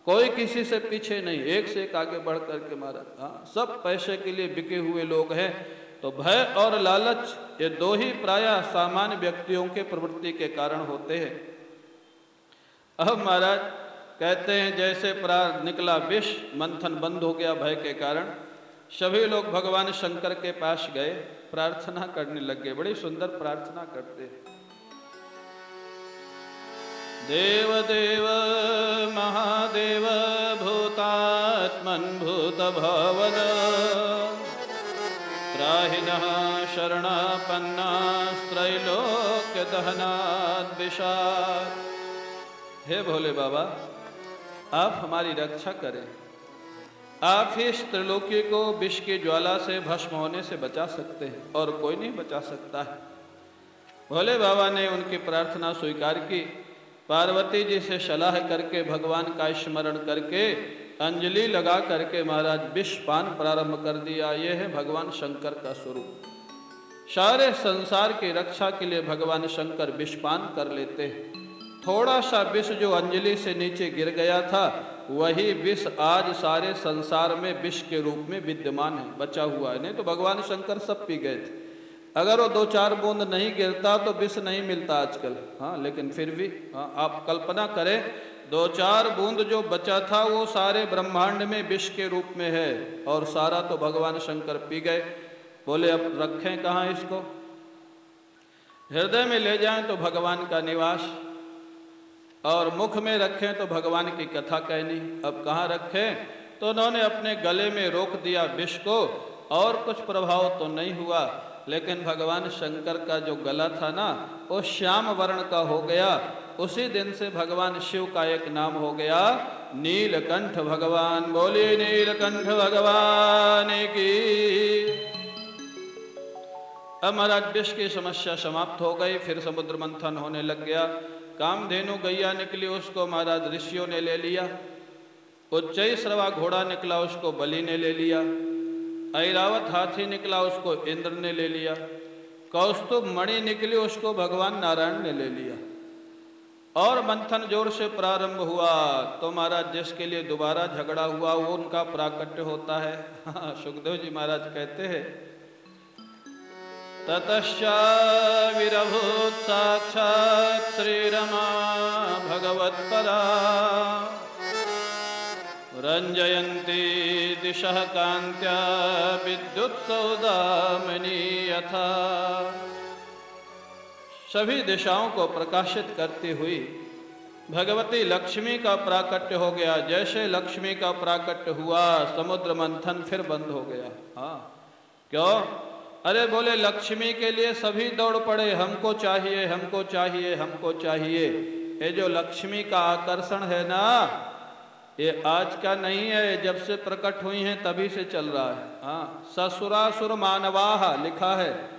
कोई किसी से पीछे नहीं, एक से एक आगे बढ़ करके महाराज। सब पैसे के लिए बिके हुए लोग हैं। तो भय और लालच, ये दो ही प्रायः सामान्य व्यक्तियों के प्रवृत्ति के कारण होते हैं। अब महाराज कहते हैं जैसे निकला विष, मंथन बंद हो गया भय के कारण। सभी लोग भगवान शंकर के पास गए, प्रार्थना करने लग गए। बड़ी सुंदर प्रार्थना करते हैं। देव देव महादेव भूतात्मन भूत भवन त्राहि पुनः शरणापन्नास्त्रैलोक्य दहनाद विषाद। हे भोले बाबा, आप हमारी रक्षा करें। आप ही इस त्रिलोकी को विष की ज्वाला से भस्म होने से बचा सकते हैं और कोई नहीं बचा सकता है। भोले बाबा ने उनकी प्रार्थना स्वीकार की। पार्वती जी से सलाह करके भगवान का स्मरण करके अंजलि लगा करके महाराज विष पान प्रारंभ कर दिया। यह है भगवान शंकर का स्वरूप। सारे संसार की रक्षा के लिए भगवान शंकर विष पान कर लेते हैं। थोड़ा सा विष जो अंजलि से नीचे गिर गया था, वही विष आज सारे संसार में विष के रूप में विद्यमान है, बचा हुआ है। नहीं तो भगवान शंकर सब पी गए थे। अगर वो 2-4 बूंद नहीं गिरता तो विष नहीं मिलता आजकल। हाँ, लेकिन फिर भी आप कल्पना करें, 2-4 बूंद जो बचा था वो सारे ब्रह्मांड में विष के रूप में है, और सारा तो भगवान शंकर पी गए। बोले अब रखें कहाँ इसको? हृदय में ले जाएं तो भगवान का निवास, और मुख में रखें तो भगवान की कथा कहनी। अब कहाँ रखें? तो उन्होंने अपने गले में रोक दिया विष को, और कुछ प्रभाव तो नहीं हुआ। लेकिन भगवान शंकर का जो गला था ना, वो श्याम वर्ण का हो गया। उसी दिन से भगवान शिव का एक नाम हो गया नीलकंठ भगवान। बोलिए नीलकंठ भगवान की। अब महाराज विष की समस्या समाप्त हो गई। फिर समुद्र मंथन होने लग गया। कामधेनु गैया निकली, उसको महाराज ऋषियों ने ले लिया। उच्चैश्रवा घोड़ा निकला, उसको बलि ने ले लिया। ऐरावत हाथी निकला, उसको इंद्र ने ले लिया। कौस्तुभ मणि निकली, उसको भगवान नारायण ने ले लिया। और मंथन जोर से प्रारंभ हुआ। तो महाराज जिसके लिए दोबारा झगड़ा हुआ वो उनका प्राकट्य होता है। सुखदेव जी महाराज कहते हैं, ततश्चाविरभूत साक्षात् श्रीरमा भगवत्परा रंजयन्ती दिशः कान्त्या विद्युत्सौदामिनी यथा। सभी दिशाओं को प्रकाशित करती हुई भगवती लक्ष्मी का प्राकट्य हो गया। जैसे लक्ष्मी का प्राकट्य हुआ, समुद्र मंथन फिर बंद हो गया। हाँ, क्यों? अरे बोले लक्ष्मी के लिए सभी दौड़ पड़े, हमको चाहिए, हमको चाहिए, हमको चाहिए। ये जो लक्ष्मी का आकर्षण है ना, ये आज का नहीं है, जब से प्रकट हुई हैं तभी से चल रहा है। हाँ, ससुरासुर मानवाह लिखा है।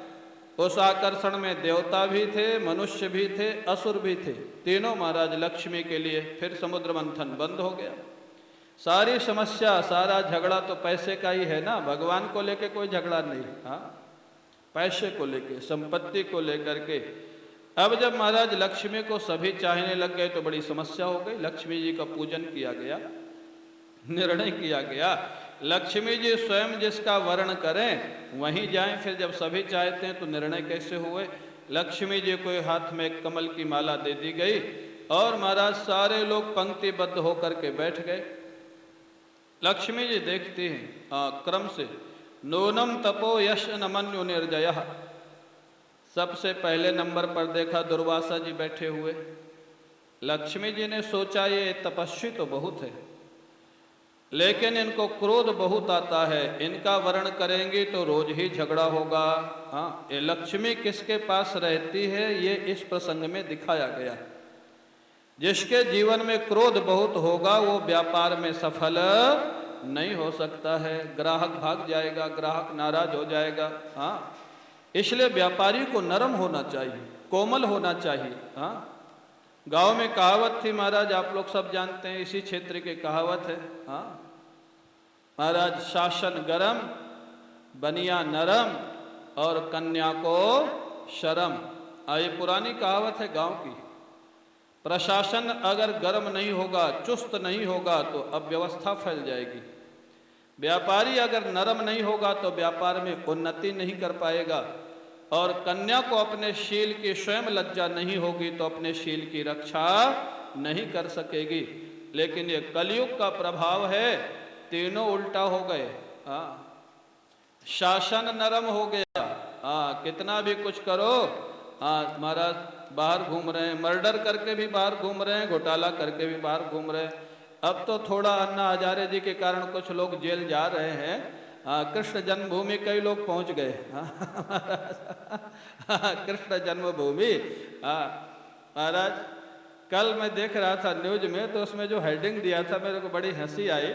उस आकर्षण में देवता भी थे, मनुष्य भी थे, असुर भी थे, तीनों महाराज लक्ष्मी के लिए। फिर समुद्र मंथन बंद हो गया। सारी समस्या, सारा झगड़ा तो पैसे का ही है ना। भगवान को लेके कोई झगड़ा नहीं। हाँ, पैसे को लेके, संपत्ति को लेकर के। अब जब महाराज लक्ष्मी को सभी चाहने लग गए तो बड़ी समस्या हो गई। लक्ष्मी जी का पूजन किया गया, निर्णय किया गया लक्ष्मी जी स्वयं जिसका वर्ण करें वहीं जाएं। फिर जब सभी चाहते हैं तो निर्णय कैसे हुए? लक्ष्मी जी को हाथ में एक कमल की माला दे दी गई, और महाराज सारे लोग पंक्तिबद्ध होकर के बैठ गए। लक्ष्मी जी देखती हैं क्रम से, नूनम तपो यश नमन्यु निर्जय। सबसे पहले नंबर पर देखा दुर्वासा जी बैठे हुए। लक्ष्मी जी ने सोचा ये तपस्वी तो बहुत है, लेकिन इनको क्रोध बहुत आता है, इनका वर्ण करेंगे तो रोज ही झगड़ा होगा। हाँ, ये लक्ष्मी किसके पास रहती है ये इस प्रसंग में दिखाया गया है। जिसके जीवन में क्रोध बहुत होगा वो व्यापार में सफल नहीं हो सकता है। ग्राहक भाग जाएगा, ग्राहक नाराज हो जाएगा। हाँ, इसलिए व्यापारी को नरम होना चाहिए, कोमल होना चाहिए। हाँ, गांव में कहावत थी महाराज, आप लोग सब जानते हैं, इसी क्षेत्र की कहावत है। हाँ महाराज, शासन गरम, बनिया नरम, और कन्या को शर्म। ये पुरानी कहावत है गांव की। प्रशासन अगर गर्म नहीं होगा, चुस्त नहीं होगा तो अव्यवस्था फैल जाएगी। व्यापारी अगर नरम नहीं होगा तो व्यापार में उन्नति नहीं कर पाएगा, और कन्या को अपने शील की स्वयं लज्जा नहीं होगी तो अपने शील की रक्षा नहीं कर सकेगी। लेकिन ये कलयुग का प्रभाव है, तीनों उल्टा हो गए। हाँ, शासन नरम हो गया। हाँ, कितना भी कुछ करो। हाँ महाराज, बाहर घूम रहे हैं, मर्डर करके भी बाहर घूम रहे हैं, घोटाला करके भी बाहर घूम रहे हैं। अब तो थोड़ा अन्ना हजारे जी के कारण कुछ लोग जेल जा रहे हैं। हाँ, कृष्ण जन्मभूमि कई लोग पहुंच गए। हाँ, कृष्ण जन्मभूमि। हाँ महाराज, कल मैं देख रहा था न्यूज में, तो उसमें जो हेडिंग दिया था मेरे को बड़ी हंसी आई।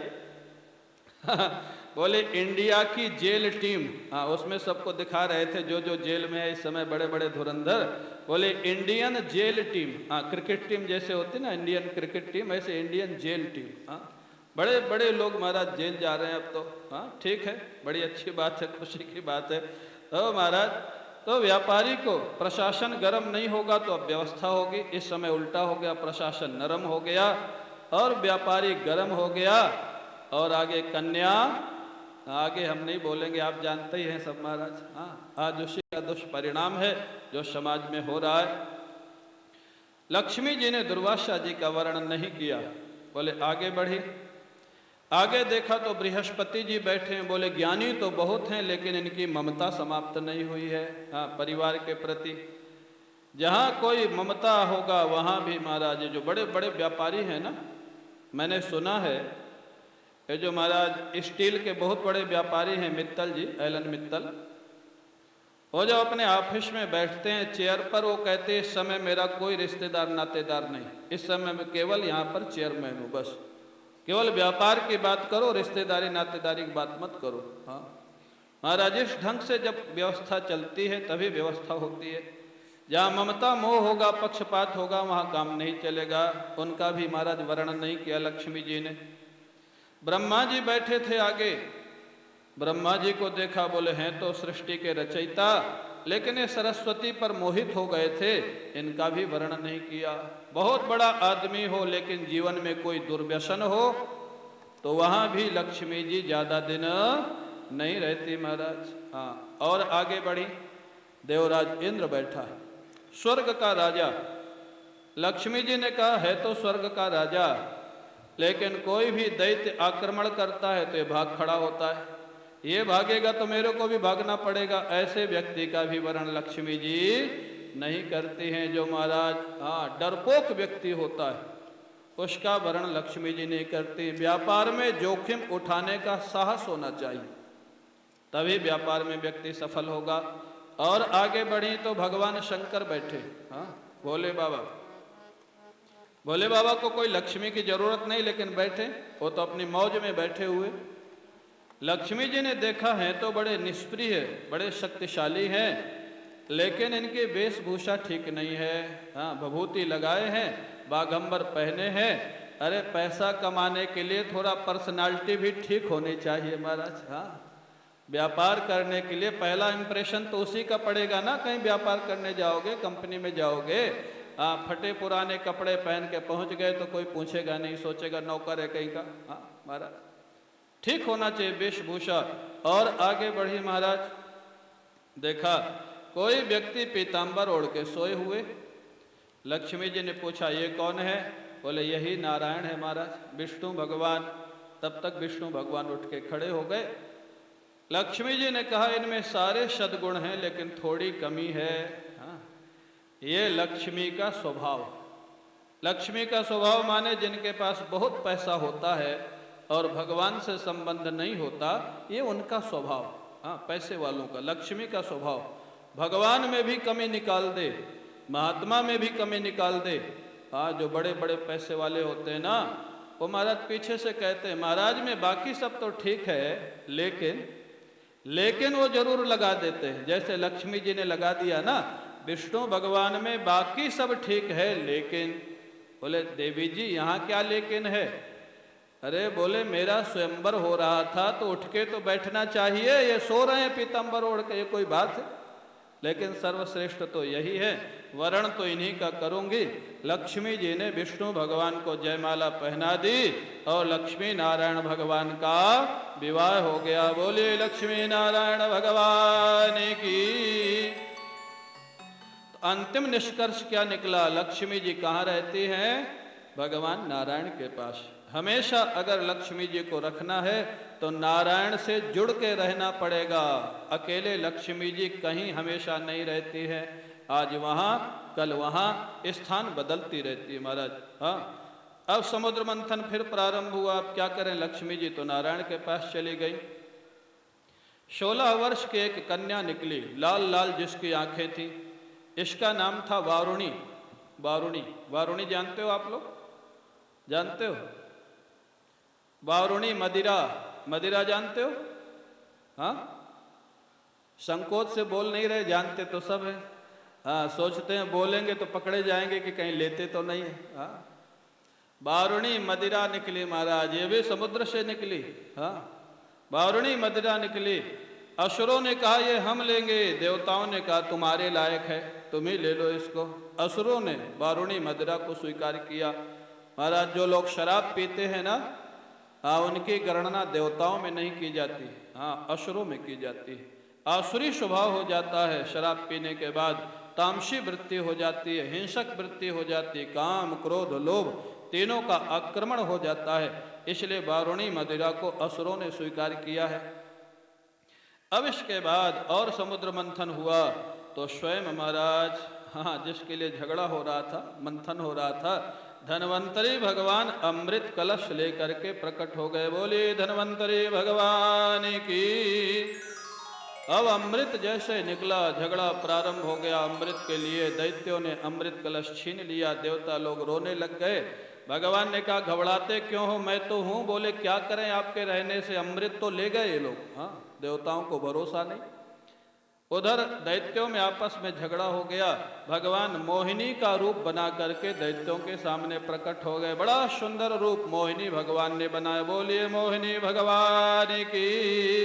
बोले इंडिया की जेल टीम, हाँ उसमें सबको दिखा रहे थे जो जो जेल में है इस समय, बड़े बड़े धुरंधर। बोले इंडियन जेल टीम, हाँ क्रिकेट टीम जैसे होती ना इंडियन क्रिकेट टीम, ऐसे इंडियन जेल टीम। हाँ बड़े बड़े लोग महाराज जेल जा रहे हैं अब तो। हाँ ठीक है, बड़ी अच्छी बात है, खुशी की बात है। तो महाराज, तो व्यापारी को प्रशासन गर्म नहीं होगा तो अब व्यवस्था होगी। इस समय उल्टा हो गया, प्रशासन नरम हो गया और व्यापारी गर्म हो गया। और आगे कन्या, आगे हम नहीं बोलेंगे, आप जानते ही हैं सब महाराज। हाँ, आज उसी का दुष्परिणाम है जो समाज में हो रहा है। लक्ष्मी जी ने दुर्वासा जी का वर्णन नहीं किया। बोले आगे बढ़ी, आगे देखा तो बृहस्पति जी बैठे हैं। बोले ज्ञानी तो बहुत हैं लेकिन इनकी ममता समाप्त नहीं हुई है। हाँ, परिवार के प्रति जहाँ कोई ममता होगा वहाँ भी महाराज जो बड़े बड़े व्यापारी हैं ना, मैंने सुना है ये जो महाराज स्टील के बहुत बड़े व्यापारी हैं मित्तल जी, एलन मित्तल, वो जब अपने ऑफिस में बैठते हैं चेयर पर, वो कहते हैं इस समय मेरा कोई रिश्तेदार नातेदार नहीं, इस समय मैं केवल यहाँ पर चेयरमैन हूँ, बस केवल व्यापार की बात करो, रिश्तेदारी नातेदारी की बात मत करो। हाँ महाराज, इस ढंग से जब व्यवस्था चलती है तभी व्यवस्था होती है। जहाँ ममता मोह होगा, पक्षपात होगा, वहाँ काम नहीं चलेगा। उनका भी महाराज वर्णन नहीं किया लक्ष्मी जी ने। ब्रह्मा जी बैठे थे आगे, ब्रह्मा जी को देखा। बोले हैं तो सृष्टि के रचयिता, लेकिन ये सरस्वती पर मोहित हो गए थे, इनका भी वर्णन नहीं किया। बहुत बड़ा आदमी हो लेकिन जीवन में कोई दुर्व्यसन हो तो वहाँ भी लक्ष्मी जी ज्यादा दिन नहीं रहती महाराज। हाँ, और आगे बढ़ी, देवराज इंद्र बैठा है, स्वर्ग का राजा। लक्ष्मी जी ने कहा है तो स्वर्ग का राजा, लेकिन कोई भी दैत्य आक्रमण करता है तो ये भाग खड़ा होता है, ये भागेगा तो मेरे को भी भागना पड़ेगा। ऐसे व्यक्ति का भी वर्णन लक्ष्मी जी नहीं करती हैं। जो महाराज हाँ डरपोक व्यक्ति होता है उसका वर्णन लक्ष्मी जी नहीं करती। व्यापार में जोखिम उठाने का साहस होना चाहिए, तभी व्यापार में व्यक्ति सफल होगा। और आगे बढ़ी तो भगवान शंकर बैठे। हाँ, भोले बाबा, भोले बाबा को कोई लक्ष्मी की जरूरत नहीं, लेकिन बैठे, वो तो अपनी मौज में बैठे हुए। लक्ष्मी जी ने देखा है तो बड़े निष्प्रिय, बड़े शक्तिशाली हैं, लेकिन इनकी वेशभूषा ठीक नहीं है। हाँ, विभूति लगाए हैं, बागंबर पहने हैं। अरे पैसा कमाने के लिए थोड़ा पर्सनालिटी भी ठीक होनी चाहिए महाराज। हाँ, व्यापार करने के लिए पहला इंप्रेशन तो उसी का पड़ेगा ना। कहीं व्यापार करने जाओगे, कंपनी में जाओगे, हाँ फटे पुराने कपड़े पहन के पहुंच गए तो कोई पूछेगा नहीं, सोचेगा नौकर है कहीं का। हाँ महाराज, ठीक होना चाहिए वेशभूषा। और आगे बढ़ी महाराज, देखा कोई व्यक्ति पीताम्बर ओढ़ के सोए हुए। लक्ष्मी जी ने पूछा ये कौन है? बोले यही नारायण है महाराज, विष्णु भगवान। तब तक विष्णु भगवान उठ के खड़े हो गए। लक्ष्मी जी ने कहा इनमें सारे सद्गुण हैं लेकिन थोड़ी कमी है। हाँ, ये लक्ष्मी का स्वभाव। लक्ष्मी का स्वभाव माने जिनके पास बहुत पैसा होता है और भगवान से संबंध नहीं होता, ये उनका स्वभाव। हाँ, पैसे वालों का, लक्ष्मी का स्वभाव। भगवान में भी कमी निकाल दे, महात्मा में भी कमी निकाल दे। हाँ, जो बड़े बड़े पैसे वाले होते हैं ना, वो महाराज पीछे से कहते हैं महाराज में बाकी सब तो ठीक है, लेकिन वो जरूर लगा देते हैं। जैसे लक्ष्मी जी ने लगा दिया ना, विष्णु भगवान में बाकी सब ठीक है लेकिन। बोले देवी जी यहाँ क्या लेकिन है? अरे बोले मेरा स्वयंवर हो रहा था तो उठ के तो बैठना चाहिए, ये सो रहे हैं पीताम्बर ओढ़ के, ये कोई बात है? लेकिन सर्वश्रेष्ठ तो यही है, वर्ण तो इन्हीं का करूंगी। लक्ष्मी जी ने विष्णु भगवान को जयमाला पहना दी और लक्ष्मी नारायण भगवान का विवाह हो गया। बोलिए लक्ष्मी नारायण भगवान की। तो अंतिम निष्कर्ष क्या निकला? लक्ष्मी जी कहाँ रहती हैं? भगवान नारायण के पास। हमेशा अगर लक्ष्मी जी को रखना है तो नारायण से जुड़ के रहना पड़ेगा। अकेले लक्ष्मी जी कहीं हमेशा नहीं रहती है, आज वहाँ कल वहाँ, स्थान बदलती रहती है महाराज। हाँ, अब समुद्र मंथन फिर प्रारंभ हुआ। अब क्या करें? लक्ष्मी जी तो नारायण के पास चली गई। 16 वर्ष की एक कन्या निकली, लाल लाल जिसकी आंखें थी। इसका नाम था वारुणी। वारुणी, वारुणी जानते हो आप लोग? जानते हो? वारुणी मदिरा, मदिरा जानते हो? हाँ, संकोच से बोल नहीं रहे, जानते तो सब है। हाँ, सोचते हैं बोलेंगे तो पकड़े जाएंगे कि कहीं लेते तो नहीं है। हाँ, वारुणी मदिरा निकली महाराज, ये भी समुद्र से निकली। हाँ, वारुणी मदिरा निकली। असुरों ने कहा ये हम लेंगे, देवताओं ने कहा तुम्हारे लायक है, तुम ही ले लो इसको। असुरों ने वारुणी मदिरा को स्वीकार किया। महाराज, जो लोग शराब पीते हैं ना, उनकी गणना देवताओं में नहीं की जाती, हाँ, असुरों में की जाती है। आसुरी स्वभाव हो जाता है शराब पीने के बाद, तामसी वृत्ति हो जाती है, हिंसक वृत्ति हो जाती है, काम क्रोध लोभ तीनों का आक्रमण हो जाता है। इसलिए वारुणी मदिरा को असुरों ने स्वीकार किया है। अब इसके बाद और समुद्र मंथन हुआ तो स्वयं महाराज, हाँ, जिसके लिए झगड़ा हो रहा था, मंथन हो रहा था, धन्वंतरी भगवान अमृत कलश लेकर के प्रकट हो गए। बोले धन्वंतरी भगवान की। अब अमृत जैसे निकला, झगड़ा प्रारंभ हो गया अमृत के लिए। दैत्यों ने अमृत कलश छीन लिया, देवता लोग रोने लग गए। भगवान ने कहा घबराते क्यों हो, मैं तो हूं। बोले क्या करें, आपके रहने से अमृत तो ले गए ये लोग। हाँ, देवताओं को भरोसा नहीं। उधर दैत्यों में आपस में झगड़ा हो गया। भगवान मोहिनी का रूप बना करके दैत्यों के सामने प्रकट हो गए। बड़ा सुंदर रूप मोहिनी भगवान ने बनाया। बोलिए मोहिनी भगवान की।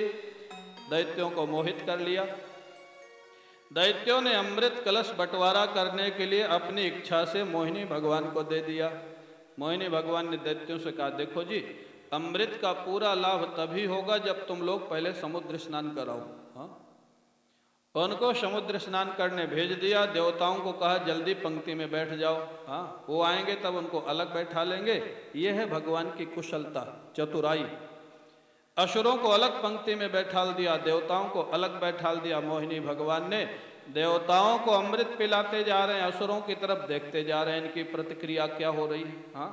दैत्यों को मोहित कर लिया। दैत्यों ने अमृत कलश बंटवारा करने के लिए अपनी इच्छा से मोहिनी भगवान को दे दिया। मोहिनी भगवान ने दैत्यों से कहा देखो जी, अमृत का पूरा लाभ तभी होगा जब तुम लोग पहले समुद्र स्नान कराओ। हाँ, उनको समुद्र स्नान करने भेज दिया। देवताओं को कहा जल्दी पंक्ति में बैठ जाओ। हाँ, वो आएंगे तब उनको अलग बैठा लेंगे। ये है भगवान की कुशलता, चतुराई। असुरों को अलग पंक्ति में बैठाल दिया, देवताओं को अलग बैठाल दिया। मोहिनी भगवान ने देवताओं को अमृत पिलाते जा रहे हैं, असुरों की तरफ देखते जा रहे हैं, इनकी प्रतिक्रिया क्या हो रही है। हाँ,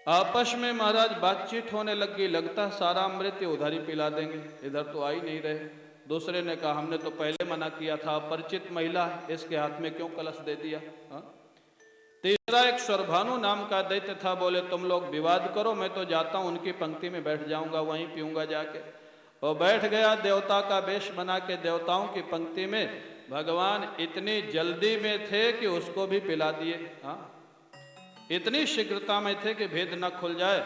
आपस में महाराज बातचीत होने लगी। लगता सारा अमृत उधर ही पिला देंगे, इधर तो आ ही नहीं रहे। दूसरे ने कहा हमने तो पहले मना किया था, परिचित महिला इसके हाथ में क्यों कलश दे दिया। हाँ? तीसरा एक स्वरभानु नाम का दैत्य था। बोले तुम लोग विवाद करो, मैं तो जाता हूं, उनकी पंक्ति में बैठ जाऊंगा, वहीं पीऊंगा जाके। और बैठ गया देवता का वेश बना के देवताओं की पंक्ति में। भगवान इतनी जल्दी में थे कि उसको भी पिला दिए। हाँ, इतनी शीघ्रता में थे कि भेद न खुल जाए।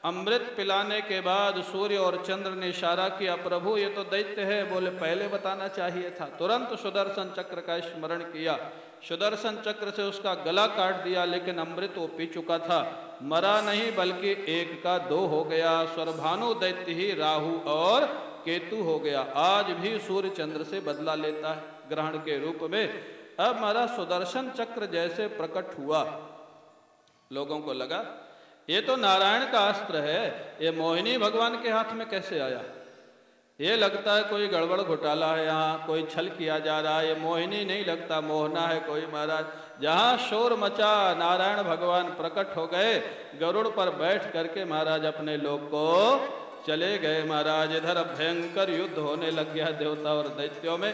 अमृत पिलाने के बाद सूर्य और चंद्र ने इशारा किया प्रभु ये तो दैत्य है। बोले पहले बताना चाहिए था। तुरंत सुदर्शन चक्र का स्मरण किया, सुदर्शन चक्र से उसका गला काट दिया, लेकिन अमृत वो पी चुका था। मरा नहीं बल्कि एक का दो हो गया। स्वरभानु दैत्य ही राहु और केतु हो गया। आज भी सूर्य चंद्र से बदला लेता है ग्रहण के रूप में। अब हमारा सुदर्शन चक्र जैसे प्रकट हुआ, लोगों को लगा ये तो नारायण का अस्त्र है, ये मोहिनी भगवान के हाथ में कैसे आया। ये लगता है कोई गड़बड़ घोटाला है, यहाँ कोई छल किया जा रहा है। ये मोहिनी नहीं लगता, मोहना है कोई महाराज। जहाँ शोर मचा, नारायण भगवान प्रकट हो गए। गरुड़ पर बैठ करके महाराज अपने लोग को चले गए। महाराज इधर भयंकर युद्ध होने लग गया देवता और दैत्यों में।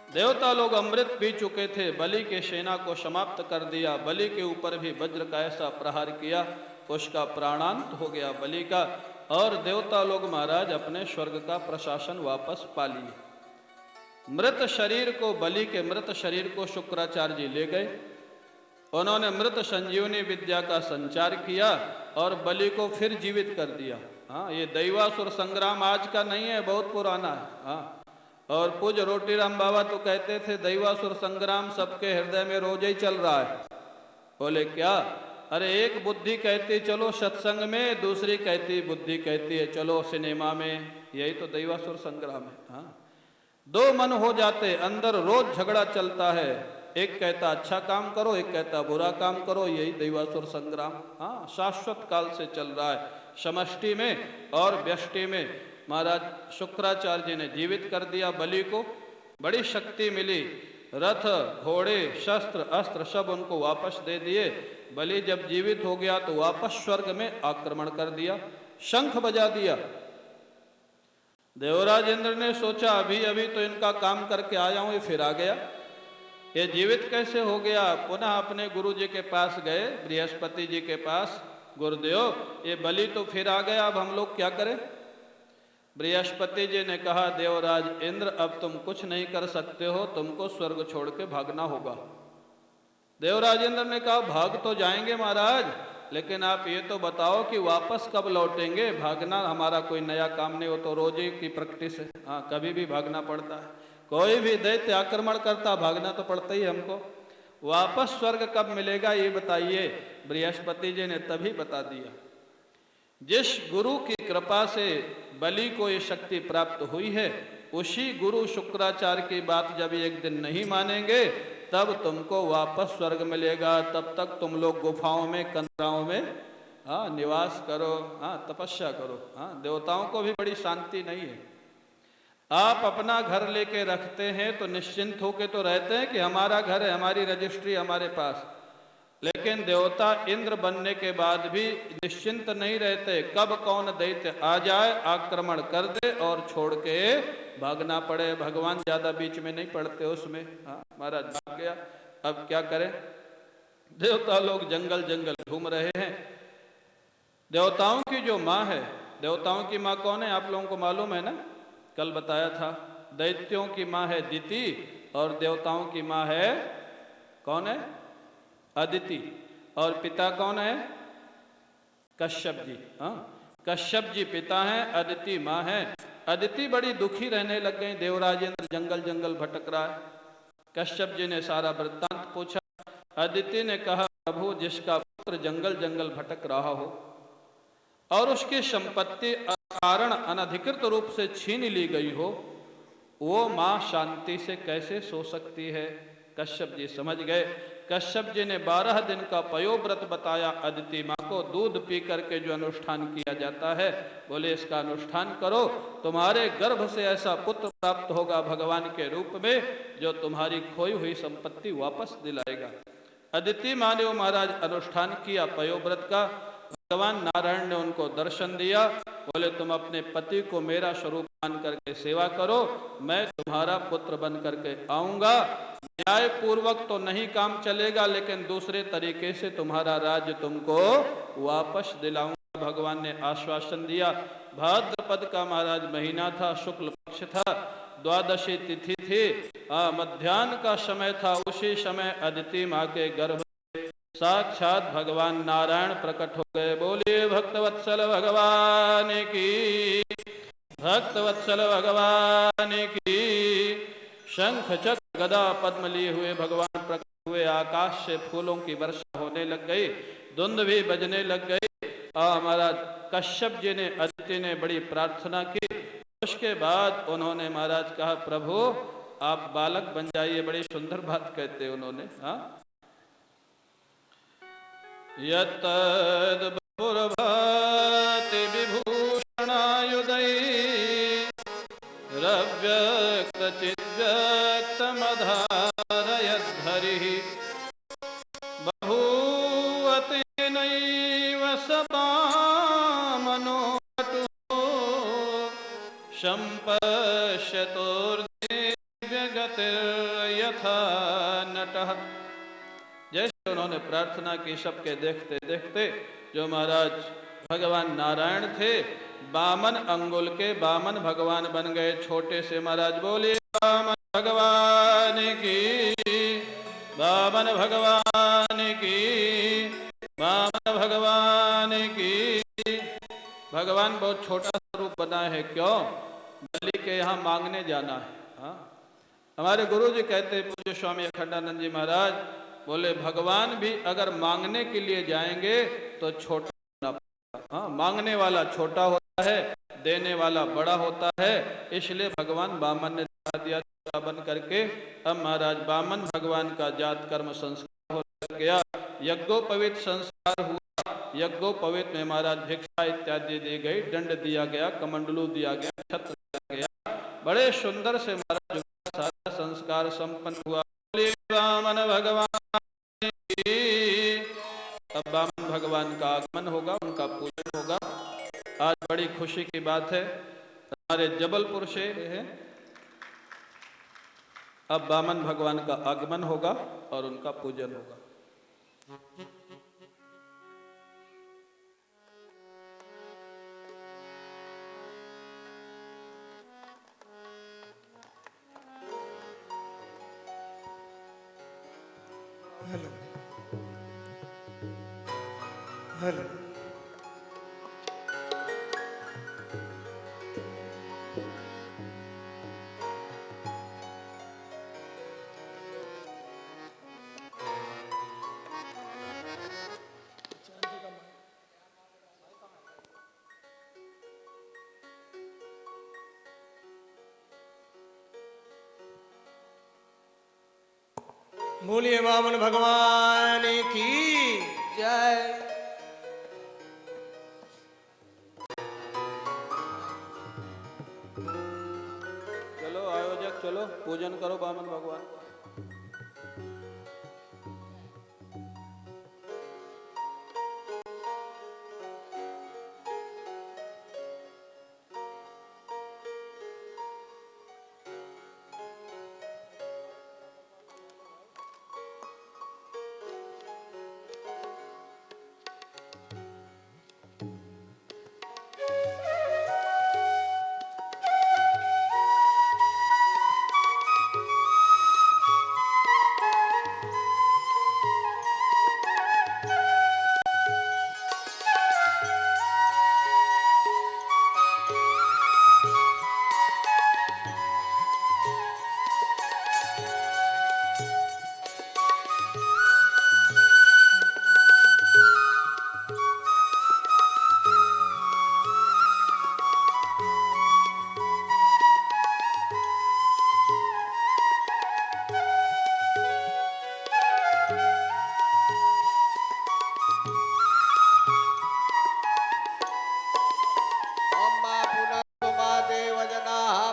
देवता लोग अमृत पी चुके थे, बलि के सेना को समाप्त कर दिया। बलि के ऊपर भी वज्र का ऐसा प्रहार किया, उसका प्राणांत हो गया बलि का। और देवता लोग महाराज अपने स्वर्ग का प्रशासन वापस पा लिए। मृत शरीर को, बलि के मृत शरीर को शुक्राचार्य जी ले गए। उन्होंने मृत संजीवनी विद्या का संचार किया और बलि को फिर जीवित कर दिया। हाँ, ये दैवासुर संग्राम आज का नहीं है, बहुत पुराना है। हाँ, और पूज्य रोटीराम बाबा तो कहते थे दैवासुर संग्राम सबके हृदय में रोज ही चल रहा है। बोले क्या? अरे एक बुद्धि कहती चलो सत्संग में, दूसरी कहती बुद्धि कहती है चलो सिनेमा में। यही तो दैवासुर संग्राम है। हाँ, दो मन हो जाते, अंदर रोज झगड़ा चलता है। एक कहता अच्छा काम करो, एक कहता बुरा काम करो। यही दैवासुर संग्राम हाँ शाश्वत काल से चल रहा है। समष्टि में और व्यष्टि में महाराज शुक्राचार्य जी ने जीवित कर दिया बलि को। बड़ी शक्ति मिली, रथ घोड़े शस्त्र अस्त्र सब उनको वापस दे दिए। बलि जब जीवित हो गया तो वापस स्वर्ग में आक्रमण कर दिया, शंख बजा दिया। देवराज इंद्र ने सोचा अभी अभी तो इनका काम करके आया हूं, ये फिर आ गया, ये जीवित कैसे हो गया। पुनः अपने गुरु जी के पास गए, बृहस्पति जी के पास, गुरुदेव ये बलि तो फिर आ गया, अब हम लोग क्या करें। बृहस्पति जी ने कहा, देवराज इंद्र अब तुम कुछ नहीं कर सकते हो, तुमको स्वर्ग छोड़ के भागना होगा। देवराज इंद्र ने कहा, भाग तो जाएंगे महाराज, लेकिन आप ये तो बताओ कि वापस कब लौटेंगे। भागना हमारा कोई नया काम नहीं, हो तो रोज ही की प्रैक्टिस है। हाँ, कभी भी भागना पड़ता है, कोई भी दैत्य आक्रमण करता भागना तो पड़ता ही हमको। वापस स्वर्ग कब मिलेगा ये बताइए। बृहस्पति जी ने तभी बता दिया, जिस गुरु की कृपा से बलि को ये शक्ति प्राप्त हुई है, उसी गुरु शुक्राचार्य की बात जब एक दिन नहीं मानेंगे तब तुमको वापस स्वर्ग मिलेगा। तब तक तुम लोग गुफाओं में, कंदराओं में निवास करो, तपस्या करो। देवताओं को भी बड़ी शांति नहीं है। आप अपना घर लेके रखते हैं तो निश्चिंत होके तो रहते हैं कि हमारा घर है, हमारी रजिस्ट्री हमारे पास, लेकिन देवता इंद्र बनने के बाद भी निश्चिंत नहीं रहते, कब कौन दैत्य आ जाए, आक्रमण कर दे और छोड़ के भागना पड़े। भगवान ज्यादा बीच में नहीं पड़ते उसमें। महाराज भाग गया, अब क्या करें। देवता लोग जंगल जंगल घूम रहे हैं। देवताओं की जो माँ है, देवताओं की माँ कौन है आप लोगों को मालूम है ना, कल बताया था। दैत्यों की माँ है दिति और देवताओं की माँ है कौन है, अदिति। और पिता कौन है, कश्यप जी। कश्यप जी पिता हैं, अदिति माँ है। अदिति बड़ी दुखी रहने लग गई, देवराज इंद्र जंगल जंगल भटक रहा है। कश्यप जी ने सारा वृत्तांत पूछा। अदिति ने कहा, प्रभु जिसका पुत्र जंगल जंगल भटक रहा हो और उसकी संपत्ति कारण अनधिकृत रूप से छीन ली गई हो, वो माँ शांति से कैसे सो सकती है। कश्यप जी समझ गए। कश्यप जी ने 12 दिन का पयोव्रत बताया अदिति माँ को। दूध पी करके जो अनुष्ठान किया जाता है, बोले इसका अनुष्ठान करो, तुम्हारे गर्भ से ऐसा पुत्र प्राप्त होगा भगवान के रूप में, जो तुम्हारी खोई हुई संपत्ति वापस दिलाएगा। अदिति माँ ने वो महाराज अनुष्ठान किया पयोव्रत का। भगवान नारायण ने उनको दर्शन दिया, बोले तुम अपने पति को मेरा स्वरूप मान करके सेवा करो, मैं तुम्हारा पुत्र बन करके आऊंगा। न्याय पूर्वक तो नहीं काम चलेगा, लेकिन दूसरे तरीके से तुम्हारा राज्य तुमको वापस दिलाऊंगा। भगवान ने आश्वासन दिया। भाद्रपद का महाराज महीना था, शुक्ल पक्ष था, द्वादशी तिथि थी, मध्याह्न का समय था। उसी समय अदिति माँ के गर्भ साक्षात भगवान नारायण प्रकट हो गए। बोलिए भक्तवत्सल भगवान की, भक्तवत्सल भगवान की। शंख चक्र गदा पद्म लिए हुए भगवान प्रकट हुए। आकाश से फूलों की वर्षा होने लग गई, धुंध भी बजने लग गई। महाराज कश्यप जी ने, अदिति ने बड़ी प्रार्थना की। उसके बाद उन्होंने महाराज कहा, प्रभु आप बालक बन जाइए। बड़ी सुंदर बात कहते उन्होंने। यत्तद् बपुर्भाति विभूषणायुधैः रव्यक्तचिद्व्यक्तमधारयद्धरिः बभूवतेनैव सपामनोऽटुः सम्पश्यतोर्दिव्यगतिर्यथा नटः। जैसे उन्होंने प्रार्थना की, सबके देखते देखते जो महाराज भगवान नारायण थे, 52 अंगुल के 52 भगवान बन गए। छोटे से महाराज बोले वामन भगवान की, वामन भगवान की, वामन भगवान की। भगवान बहुत छोटा स्वरूप बना है, क्यों? बलि के यहाँ मांगने जाना है। हमारे गुरु जी कहते, पूज्य स्वामी अखंडानंद जी महाराज बोले, भगवान भी अगर मांगने के लिए जाएंगे तो छोटा होना पड़ेगा। मांगने वाला छोटा होता है, देने वाला बड़ा होता है। इसलिए भगवान वामन ने दिया छोटा बन करके। अब महाराज वामन भगवान का जात कर्म संस्कार हो गया, यज्ञोपवीत संस्कार हुआ। यज्ञोपवीत में महाराज भिक्षा इत्यादि दी गई, दंड दिया गया, कमंडलू दिया गया, छत्र दिया गया। बड़े सुंदर से महाराज सारा संस्कार संपन्न हुआ। वामन भगवान की। अब वामन भगवान का आगमन होगा, उनका पूजन होगा। आज बड़ी खुशी की बात है, हमारे जबलपुर से अब वामन भगवान का आगमन होगा और उनका पूजन होगा। हेलो हेलो बोलिए वामन भगवान की जय। चलो आयोजक, चलो पूजन करो वामन भगवान का।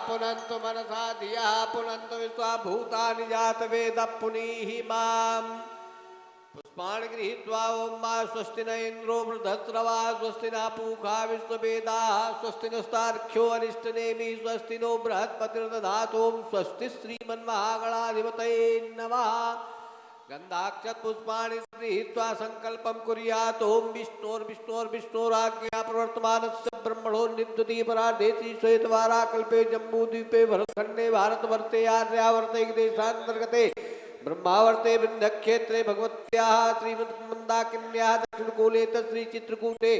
पुनन्तु मनसा धिया पुनन्तु विश्वा भूतानि जात वेद पुनीहि मां पुष्पाणि गृहीत्वा ओं मा स्वस्ति न इन्द्रो वृद्धस्रवा स्वस्ति न पूषा विश्ववेदाः स्वस्ति नस्तार्क्ष्यो अरिष्टनेमि स्वस्ति नो बृहस्पतिर्दधातु स्वस्ति श्रीमन्महागणाधिपतये नमः। गन्धाक्षत पुष्पाणि गृहीत्वा संकल्पं कुर्यात् ओं विष्णोर्विष्णोराज्ञया प्रवर्तमानस्य ब्रह्मणो निद्युति परार्धे श्वेतवाराकल्पे जम्बूद्वीपे भरतखण्डे भारतवर्षे आर्यावर्ते देशान्तर्गते ब्रह्मावर्ते विन्ध्यक्षेत्रे भगवत्याः श्रीमन्दाकिन्याः दक्षिणकूले तत्श्री चित्रकूटे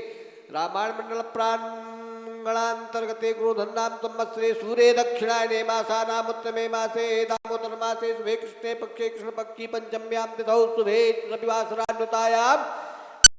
रामायण मंडल प्रांगणान्तर्गते गुरुधन्नाम संवत्सरे सूर्ये दक्षिणायने मासानामुत्तमे मासे दामोदर मासे शुभे कृष्णे पक्षे कृष्णपक्षी पंचम्यां तिथौ शुभे रविवासरान्वितायां